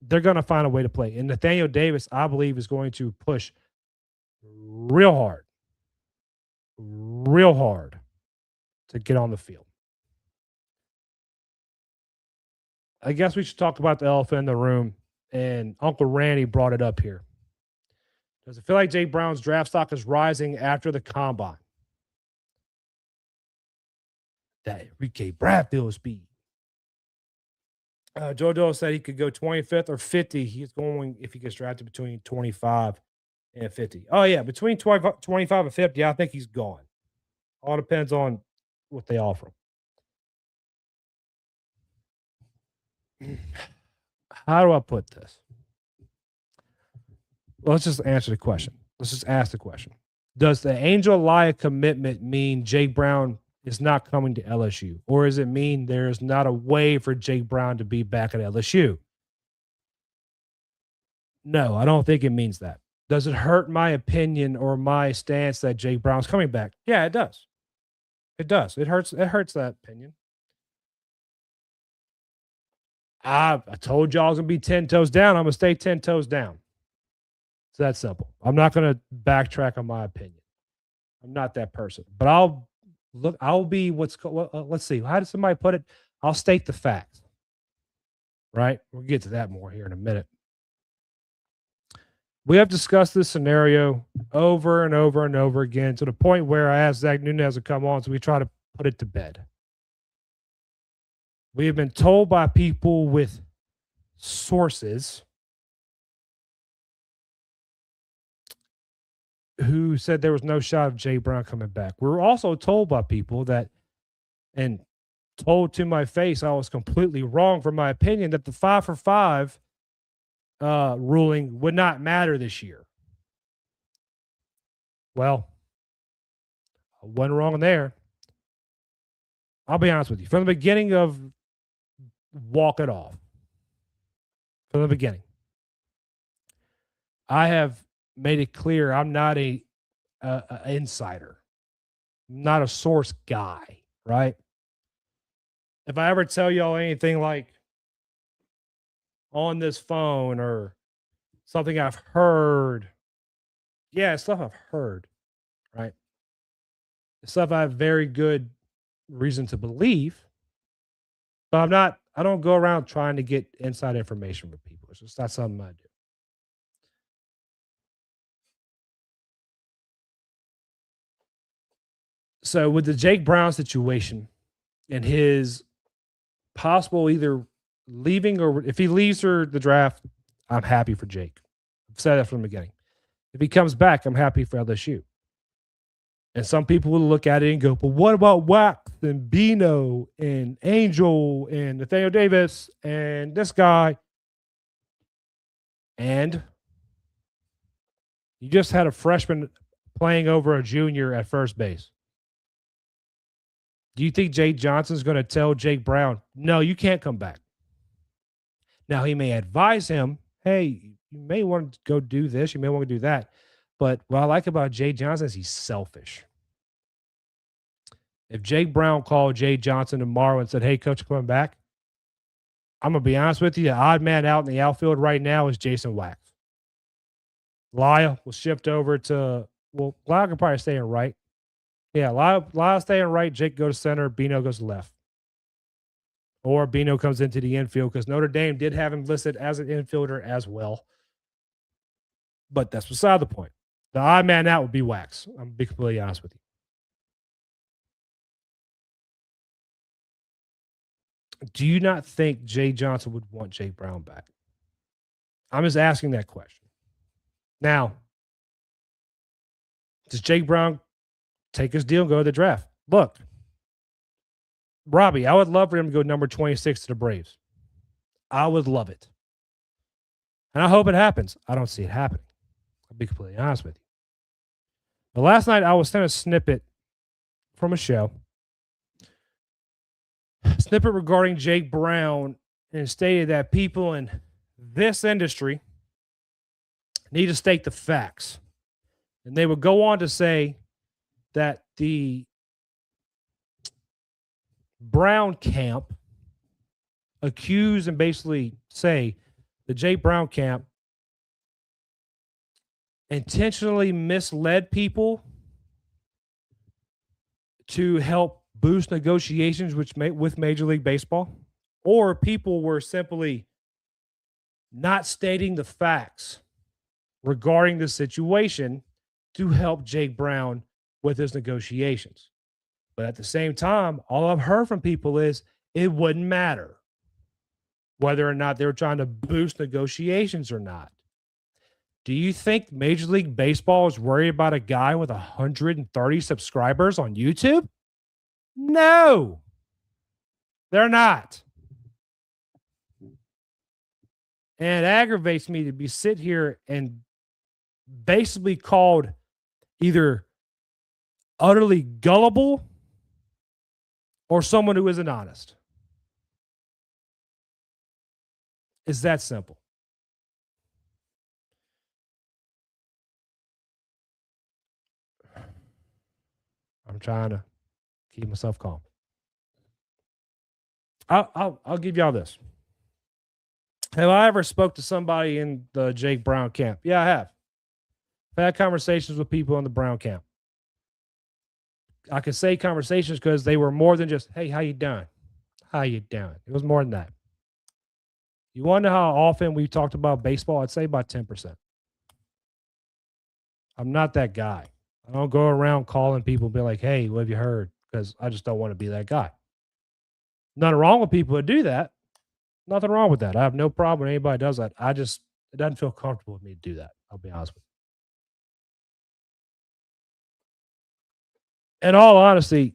they're going to find a way to play. And Nathaniel Davis, I believe, is going to push real hard to get on the field. I guess we should talk about the elephant in the room, and Uncle Randy brought it up here. Does it feel like Jay Brown's draft stock is rising after the combine? That Enrique Bradfield speed. Joe said he could go 25th or 50. He's going, if he gets drafted, between 25 and 50. Oh, yeah, between 25 and 50, I think he's gone. All depends on what they offer him. How do I put this? Well, let's just answer the question. Let's just ask the question. Does the Angel Laya commitment mean Jay Brown is not coming to LSU? Or does it mean there's not a way for Jay Brown to be back at LSU? No, I don't think it means that. Does it hurt my opinion or my stance that Jake Brown's coming back? Yeah, it does. It does. It hurts that opinion. I told y'all I was gonna be 10 toes down. I'm gonna stay 10 toes down. It's that simple. I'm not gonna backtrack on my opinion. I'm not that person. But I'll be let's see. How did somebody put it? I'll state the facts. Right? We'll get to that more here in a minute. We have discussed this scenario over and over and over again to the point where I asked Zach Nunez to come on, so we try to put it to bed. We have been told by people with sources who said there was no shot of Jay Brown coming back. We were also told by people that, and told to my face I was completely wrong for my opinion, that the 5 for 5 ruling would not matter this year. Well, I wasn't wrong there. I'll be honest with you. From the beginning of Walk It Off, from the beginning, I have made it clear I'm not a insider. I'm not a source guy, right? If I ever tell y'all anything like on this phone or something I've heard, yeah, it's stuff I've heard, right? It's stuff I have very good reason to believe, but I don't go around trying to get inside information with people. It's just not something I do. So with the Jake Brown situation and his possible either leaving, or if he leaves for the draft, I'm happy for Jake. I've said that from the beginning. If he comes back, I'm happy for LSU. And some people will look at it and go, but what about Wax and Bino and Angel and Nathaniel Davis and this guy? And you just had a freshman playing over a junior at first base. Do you think Jake Johnson's going to tell Jake Brown, no, you can't come back? Now, he may advise him, hey, you may want to go do this. You may want to do that. But what I like about Jay Johnson is he's selfish. If Jake Brown called Jay Johnson tomorrow and said, hey, coach, I'm coming back, I'm going to be honest with you, the odd man out in the outfield right now is Jason Wax. Laya will shift over to, well, Laya can probably stay in right. Yeah, Lyle stay in right, Jake go to center, Bino goes to left. Or Bino comes into the infield because Notre Dame did have him listed as an infielder as well. But that's beside the point. The odd man out would be Wax. I'm going to be completely honest with you. Do you not think Jay Johnson would want Jake Brown back? I'm just asking that question. Now, does Jake Brown take his deal and go to the draft? Look, Robbie, I would love for him to go number 26 to the Braves. I would love it. And I hope it happens. I don't see it happening. I'll be completely honest with you. But last night I was sent a snippet from a show. Snippet regarding Jake Brown, and it stated that people in this industry need to state the facts. And they would go on to say that the Brown camp accuse and basically say the Jake Brown camp intentionally misled people to help boost negotiations with Major League Baseball, or people were simply not stating the facts regarding the situation to help Jake Brown with his negotiations. But at the same time, all I've heard from people is it wouldn't matter whether or not they were trying to boost negotiations or not. Do you think Major League Baseball is worried about a guy with 130 subscribers on YouTube? No, they're not. And it aggravates me to be sit here and basically called either utterly gullible or someone who isn't honest. It's that simple. I'm trying to keep myself calm. I'll give y'all this. Have I ever spoke to somebody in the Jake Brown camp? Yeah, I have. I've had conversations with people in the Brown camp. I can say conversations because they were more than just, hey, how you doing? How you doing? It was more than that. You wonder how often we talked about baseball? I'd say about 10%. I'm not that guy. I don't go around calling people and be like, hey, what have you heard? Because I just don't want to be that guy. Nothing wrong with people that do that. Nothing wrong with that. I have no problem when anybody does that. It doesn't feel comfortable with me to do that. I'll be honest with you. In all honesty,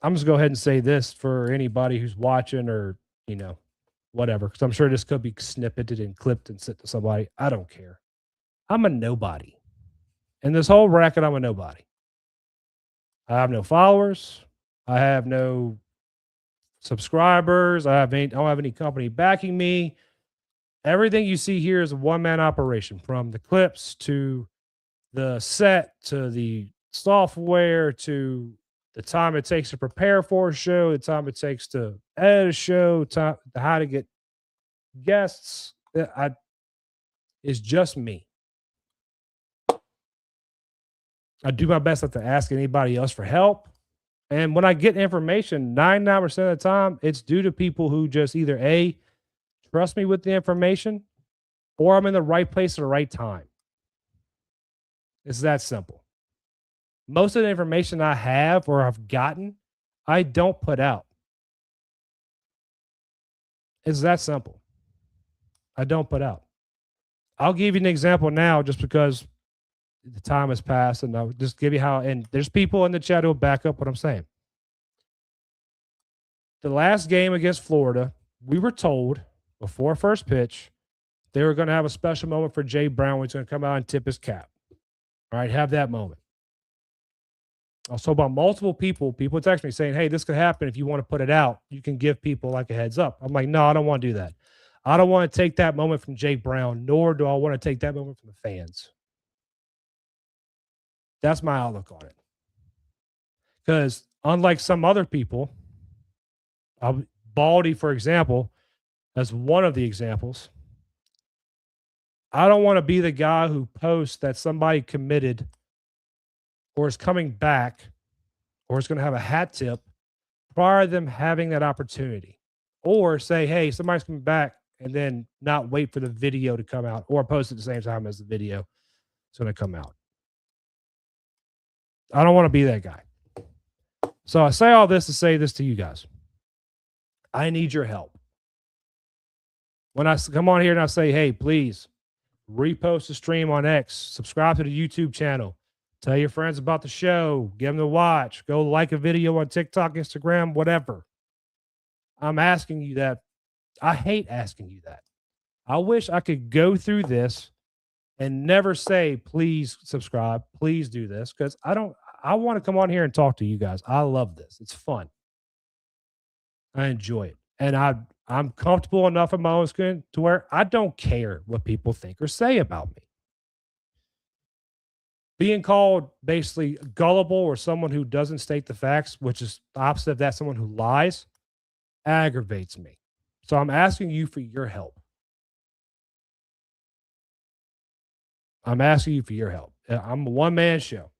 I'm just going to go ahead and say this for anybody who's watching or, whatever, because I'm sure this could be snippeted and clipped and sent to somebody. I don't care. I'm a nobody. In this whole racket, I'm a nobody. I have no followers. I have no subscribers. I don't have any company backing me. Everything you see here is a one-man operation, from the clips to the set to the software to the time it takes to prepare for a show, the time it takes to edit a show, how to get guests. It's just me. I do my best not to ask anybody else for help. And when I get information, 99% of the time, it's due to people who just either A, trust me with the information, or I'm in the right place at the right time. It's that simple. Most of the information I have or I've gotten, I don't put out. It's that simple. I don't put out. I'll give you an example now just because the time has passed, and I'll just give you how, and there's people in the chat who will back up what I'm saying. The last game against Florida, we were told before first pitch, they were going to have a special moment for Jay Brown. He's going to come out and tip his cap. All right, have that moment. I was told by multiple people text me saying, hey, this could happen. If you want to put it out, you can give people like a heads up. I'm like, no, I don't want to do that. I don't want to take that moment from Jay Brown, nor do I want to take that moment from the fans. That's my outlook on it. Because unlike some other people, Baldy, for example, as one of the examples, I don't want to be the guy who posts that somebody committed or is coming back or is going to have a hat tip prior to them having that opportunity. Or say, hey, somebody's coming back, and then not wait for the video to come out or post at the same time as the video is going to come out. I don't want to be that guy. So I say all this to say this to you guys. I need your help. When I come on here and I say, hey, please repost the stream on X, subscribe to the YouTube channel, tell your friends about the show, give them to watch, go like a video on TikTok, Instagram, whatever. I'm asking you that. I hate asking you that. I wish I could go through this and never say, please subscribe, please do this, because I want to come on here and talk to you guys. I love this. It's fun. I enjoy it. And I'm comfortable enough in my own skin to where I don't care what people think or say about me. Being called basically gullible or someone who doesn't state the facts, which is the opposite of that, someone who lies, aggravates me. So I'm asking you for your help. I'm asking you for your help. I'm a one-man show.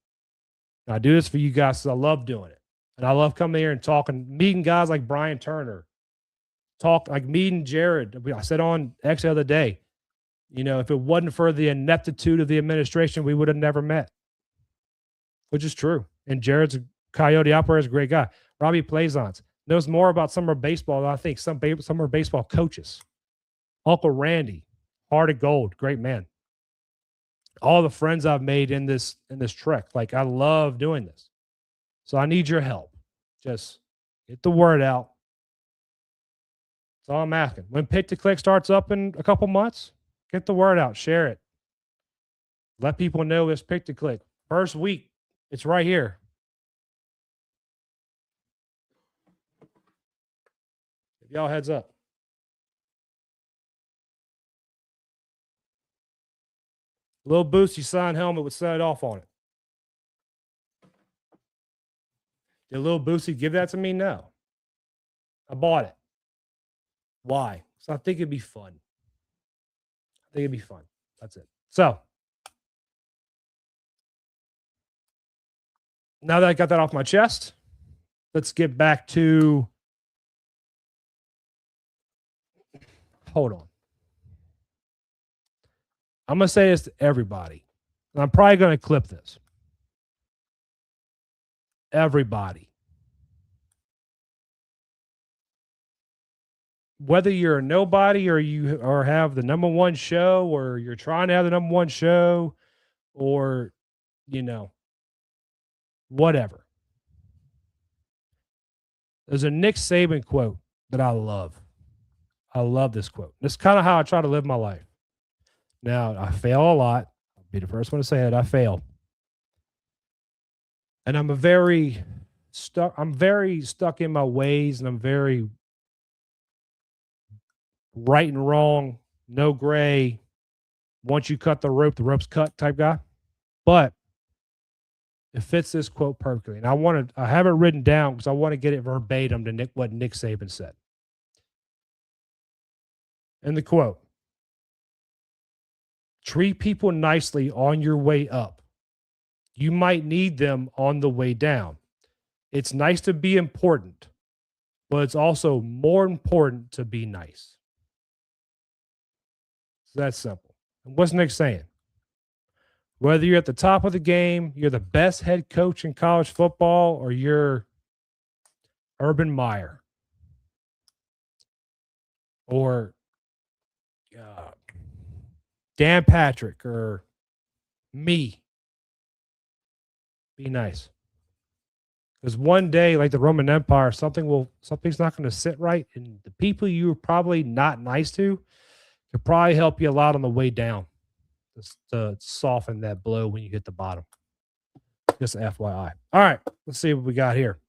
I do this for you guys because I love doing it. And I love coming here and talking, meeting guys like Brian Turner, meeting Jared. I said on X the other day, if it wasn't for the ineptitude of the administration, we would have never met, which is true. And Jared's a Coyote operator, is a great guy. Robbie Plaisance knows more about summer baseball than I think some summer baseball coaches. Uncle Randy, heart of gold, great man. All the friends I've made in this trek, like I love doing this. So I need your help. Just get the word out. That's all I'm asking. When Pick to Click starts up in a couple months, get the word out. Share it. Let people know it's Pick to Click. First week, it's right here. Give y'all heads up. Little Boosie signed helmet with set it off on it. Did Lil Boosie give that to me? No. I bought it. Why? So I think it'd be fun. That's it. So now that I got that off my chest, let's get back to. Hold on. I'm going to say this to everybody, and I'm probably going to clip this. Everybody. Whether you're a nobody or you have the number one show or you're trying to have the number one show or, whatever. There's a Nick Saban quote that I love. I love this quote. This is kind of how I try to live my life. Now, I fail a lot. I'll be the first one to say it. I fail. And I'm very stuck in my ways, and I'm very right and wrong, no gray. Once you cut the rope, the rope's cut type guy. But it fits this quote perfectly. And I have it written down because I want to get it verbatim to what Nick Saban said. In the quote, treat people nicely on your way up. You might need them on the way down. It's nice to be important, but it's also more important to be nice. It's that simple. And what's Nick saying? Whether you're at the top of the game, you're the best head coach in college football, or you're Urban Meyer, or Dan Patrick, or me, be nice. Because one day, like the Roman Empire, something's not going to sit right, and the people you're probably not nice to could probably help you a lot on the way down to soften that blow when you hit the bottom. Just FYI. All right, let's see what we got here.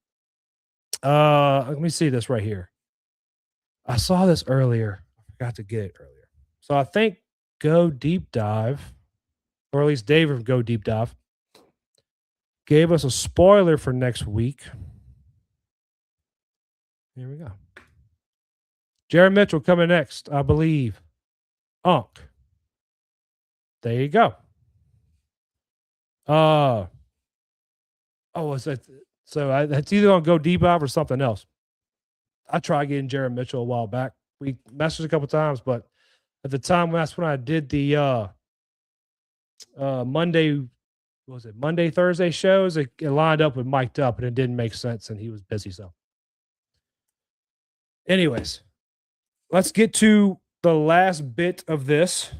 Let me see this right here. I saw this earlier. I forgot to get it earlier. So I think Go Deep Dive, or at least Dave from Go Deep Dive, gave us a spoiler for next week. Here we go. Jared Mitchell coming next, I believe. Unk. There you go. Is that so? That's either on Go Deep Dive or something else. I tried getting Jared Mitchell a while back. We messaged a couple times, but at the time, that's when I did the Monday Thursday shows. It lined up with Mic'd Up, and it didn't make sense, and he was busy. So, anyways, let's get to the last bit of this.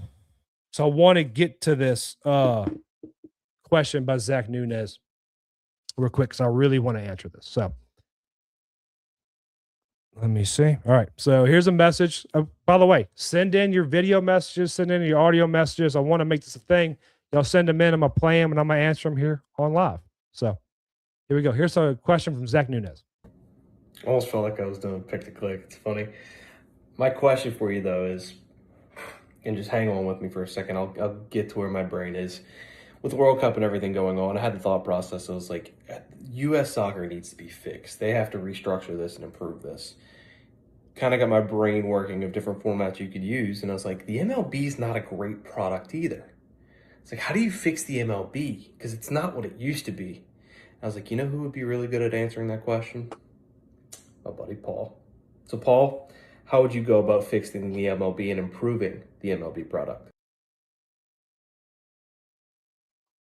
So I want to get to this question by Zach Nunez real quick because I really want to answer this. So let me see. All right. So here's a message. By the way, send in your video messages, send in your audio messages. I want to make this a thing. Y'all send them in. I'm going to play them, and I'm going to answer them here on live. So here we go. Here's a question from Zach Nunez. I almost felt like I was doing pick to click. It's funny. My question for you, though, is, and just hang on with me for a second. I'll get to where my brain is. With the World Cup and everything going on, I had the thought process. I was like, U.S. soccer needs to be fixed. They have to restructure this and improve this. Kind of got my brain working of different formats you could use. And I was like, the MLB is not a great product either. It's like, how do you fix the MLB? Because it's not what it used to be. I was like, you know who would be really good at answering that question? My buddy Paul. So Paul, how would you go about fixing the MLB and improving the MLB product?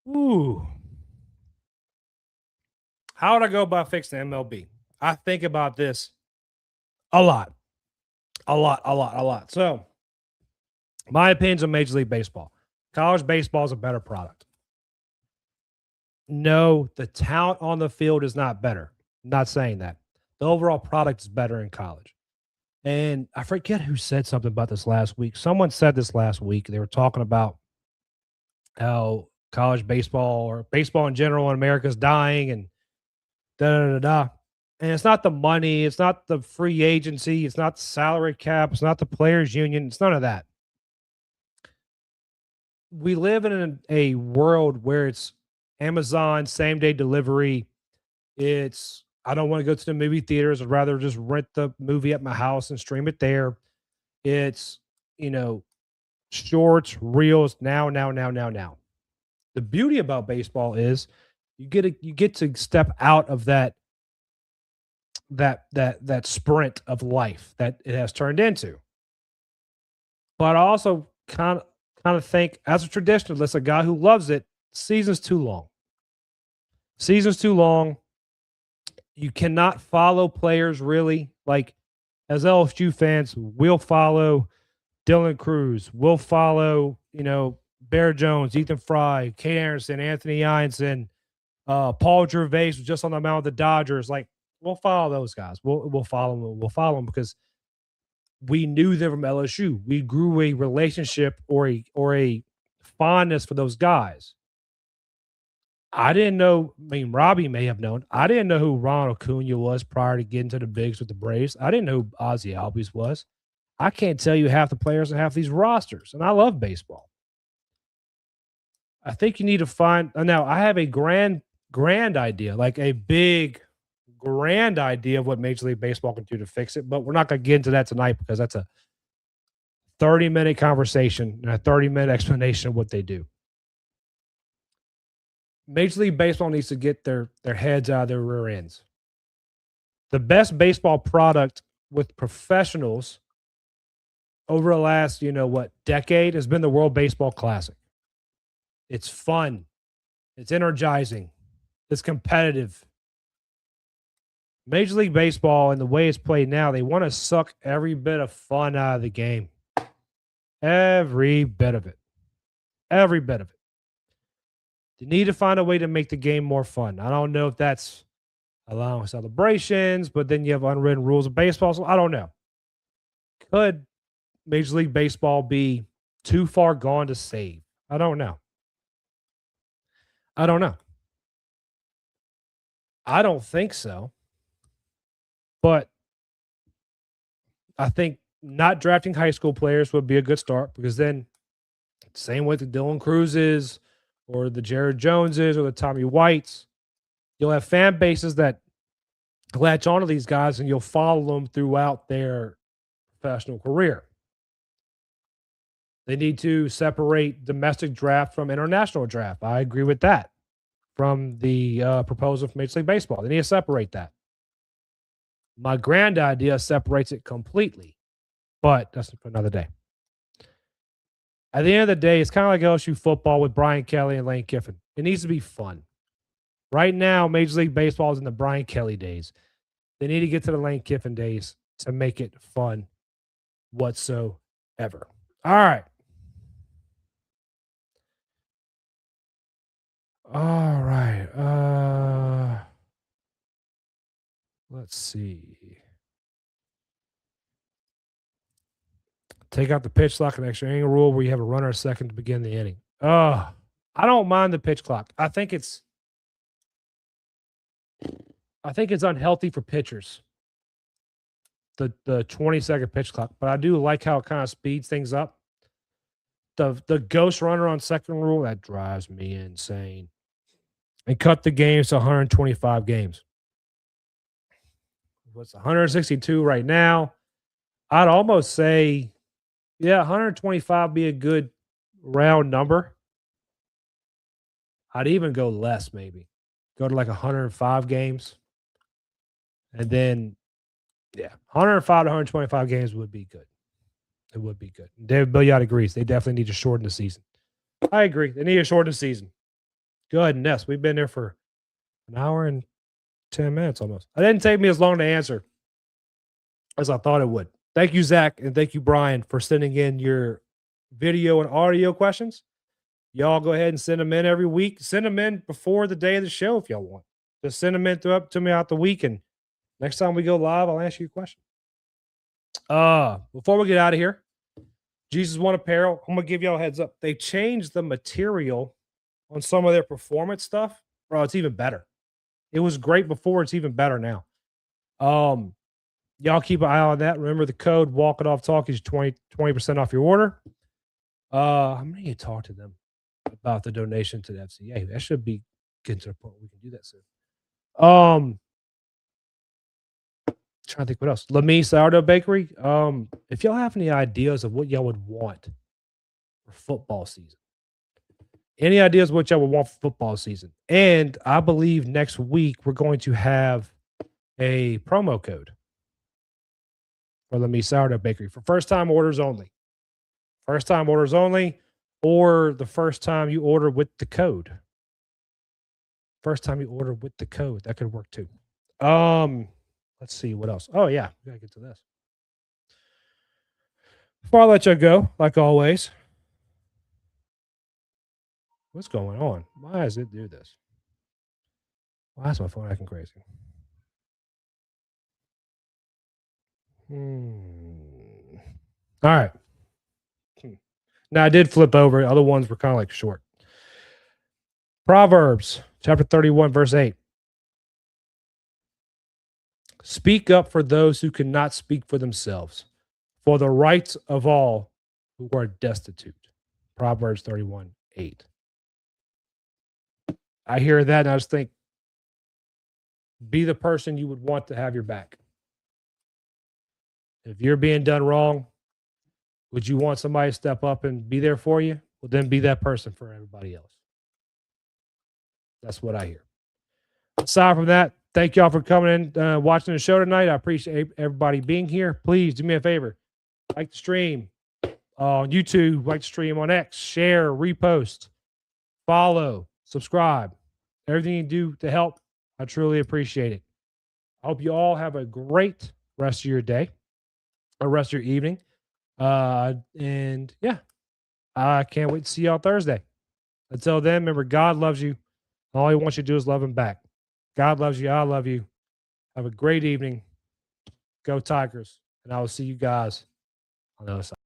Ooh. How would I go about fixing the MLB? I think about this a lot. So, my opinions on Major League Baseball. College baseball is a better product. No, the talent on the field is not better. I'm not saying that. The overall product is better in college. And I forget who said something about this last week. Someone said this last week. They were talking about how college baseball or baseball in general in America is dying and da-da-da-da. And it's not the money. It's not the free agency. It's not the salary cap. It's not the players union. It's none of that. We live in a world where it's Amazon, same day delivery. I I don't want to go to the movie theaters. I'd rather just rent the movie at my house and stream it there. It's, shorts, reels, now. The beauty about baseball is you get to step out of that sprint of life that it has turned into. But I also kind of think, as a traditionalist, a guy who loves it, season's too long. Season's too long. You cannot follow players really. Like, as LSU fans, we'll follow Dylan Cruz. We'll follow, Bear Jones, Ethan Fry, Kate Anderson, Anthony Einson, Paul Gervais was just on the mound with the Dodgers. Like, we'll follow those guys. We'll follow them. We'll follow them because we knew them from LSU. We grew a relationship or a fondness for those guys. I didn't know. I mean, Robbie may have known. I didn't know who Ron Acuna was prior to getting to the bigs with the Braves. I didn't know who Ozzie Albies was. I can't tell you half the players and half these rosters, and I love baseball. I think you need to find. Now, I have a grand idea, like a big, grand idea of what Major League Baseball can do to fix it, but we're not going to get into that tonight because that's a 30-minute conversation and a 30-minute explanation of what they do. Major League Baseball needs to get their heads out of their rear ends. The best baseball product with professionals over the last, decade has been the World Baseball Classic. It's fun. It's energizing. It's competitive. Major League Baseball and the way it's played now, they want to suck every bit of fun out of the game. Every bit of it. Every bit of it. You need to find a way to make the game more fun. I don't know if that's allowing celebrations, but then you have unwritten rules of baseball. So I don't know. Could Major League Baseball be too far gone to save? I don't know. I don't think so. But I think not drafting high school players would be a good start because then, same with the Dylan Cruzes or the Jared Joneses or the Tommy Whites, you'll have fan bases that latch onto these guys and you'll follow them throughout their professional career. They need to separate domestic draft from international draft. I agree with that from the proposal from Major League Baseball. They need to separate that. My grand idea separates it completely, but that's for another day. At the end of the day, it's kind of like LSU football with Brian Kelly and Lane Kiffin. It needs to be fun. Right now, Major League Baseball is in the Brian Kelly days. They need to get to the Lane Kiffin days to make it fun whatsoever. All right. All right. Let's see. Take out the pitch clock and extra inning rule where you have a runner a second to begin the inning. I don't mind the pitch clock. I think it's unhealthy for pitchers. The 20-second pitch clock, but I do like how it kind of speeds things up. The ghost runner on second rule, that drives me insane. And cut the games to 125 games. What's 162 right now? I'd almost say, 125 be a good round number. I'd even go less, maybe. Go to like 105 games. And then, 105 to 125 games would be good. It would be good. David Billiard agrees. They definitely need to shorten the season. I agree. They need to shorten the season. Goodness, we've been there for an hour and 10 minutes almost. It didn't take me as long to answer as I thought it would. Thank you, Zach, and thank you, Brian, for sending in your video and audio questions. Y'all go ahead and send them in every week. Send them in before the day of the show if y'all want. Just send them in to me out the week, and next time we go live, I'll ask you a question. Before we get out of here, Jesus One Apparel, I'm going to give y'all a heads up. They changed the material on some of their performance stuff. Bro, it's even better. It was great before. It's even better now. Y'all keep an eye on that. Remember the code Walk It Off Talk is 20% off your order. I'm going to talk to them about the donation to the FCA. That should be getting to the point where we can do that soon. Trying to think what else. Lamy Sourdough Bakery. If y'all have any ideas of what y'all would want for football season, any ideas what y'all would want for football season? And I believe next week we're going to have a promo code for Lamy Sourdough Bakery for first time orders only. First time orders only, or the first time you order with the code. First time you order with the code. That could work too. Let's see what else. Oh, yeah. We got to get to this. Before I let you go, like always, what's going on? Why does it do this? Why is my phone acting crazy? All right. Now, I did flip over. Other ones were kind of like short. Proverbs chapter 31, verse 8. Speak up for those who cannot speak for themselves, for the rights of all who are destitute. Proverbs 31, 8. I hear that and I just think, be the person you would want to have your back. If you're being done wrong, would you want somebody to step up and be there for you? Well, then be that person for everybody else. That's what I hear. Aside from that, thank y'all for coming in, watching the show tonight. I appreciate everybody being here. Please do me a favor. Like the stream on YouTube, like the stream on X, share, repost, follow, subscribe. Everything you do to help, I truly appreciate it. I hope you all have a great rest of your day, or rest of your evening. And yeah, I can't wait to see y'all Thursday. Until then, remember, God loves you. All he wants you to do is love him back. God loves you. I love you. Have a great evening. Go Tigers. And I will see you guys on the other side.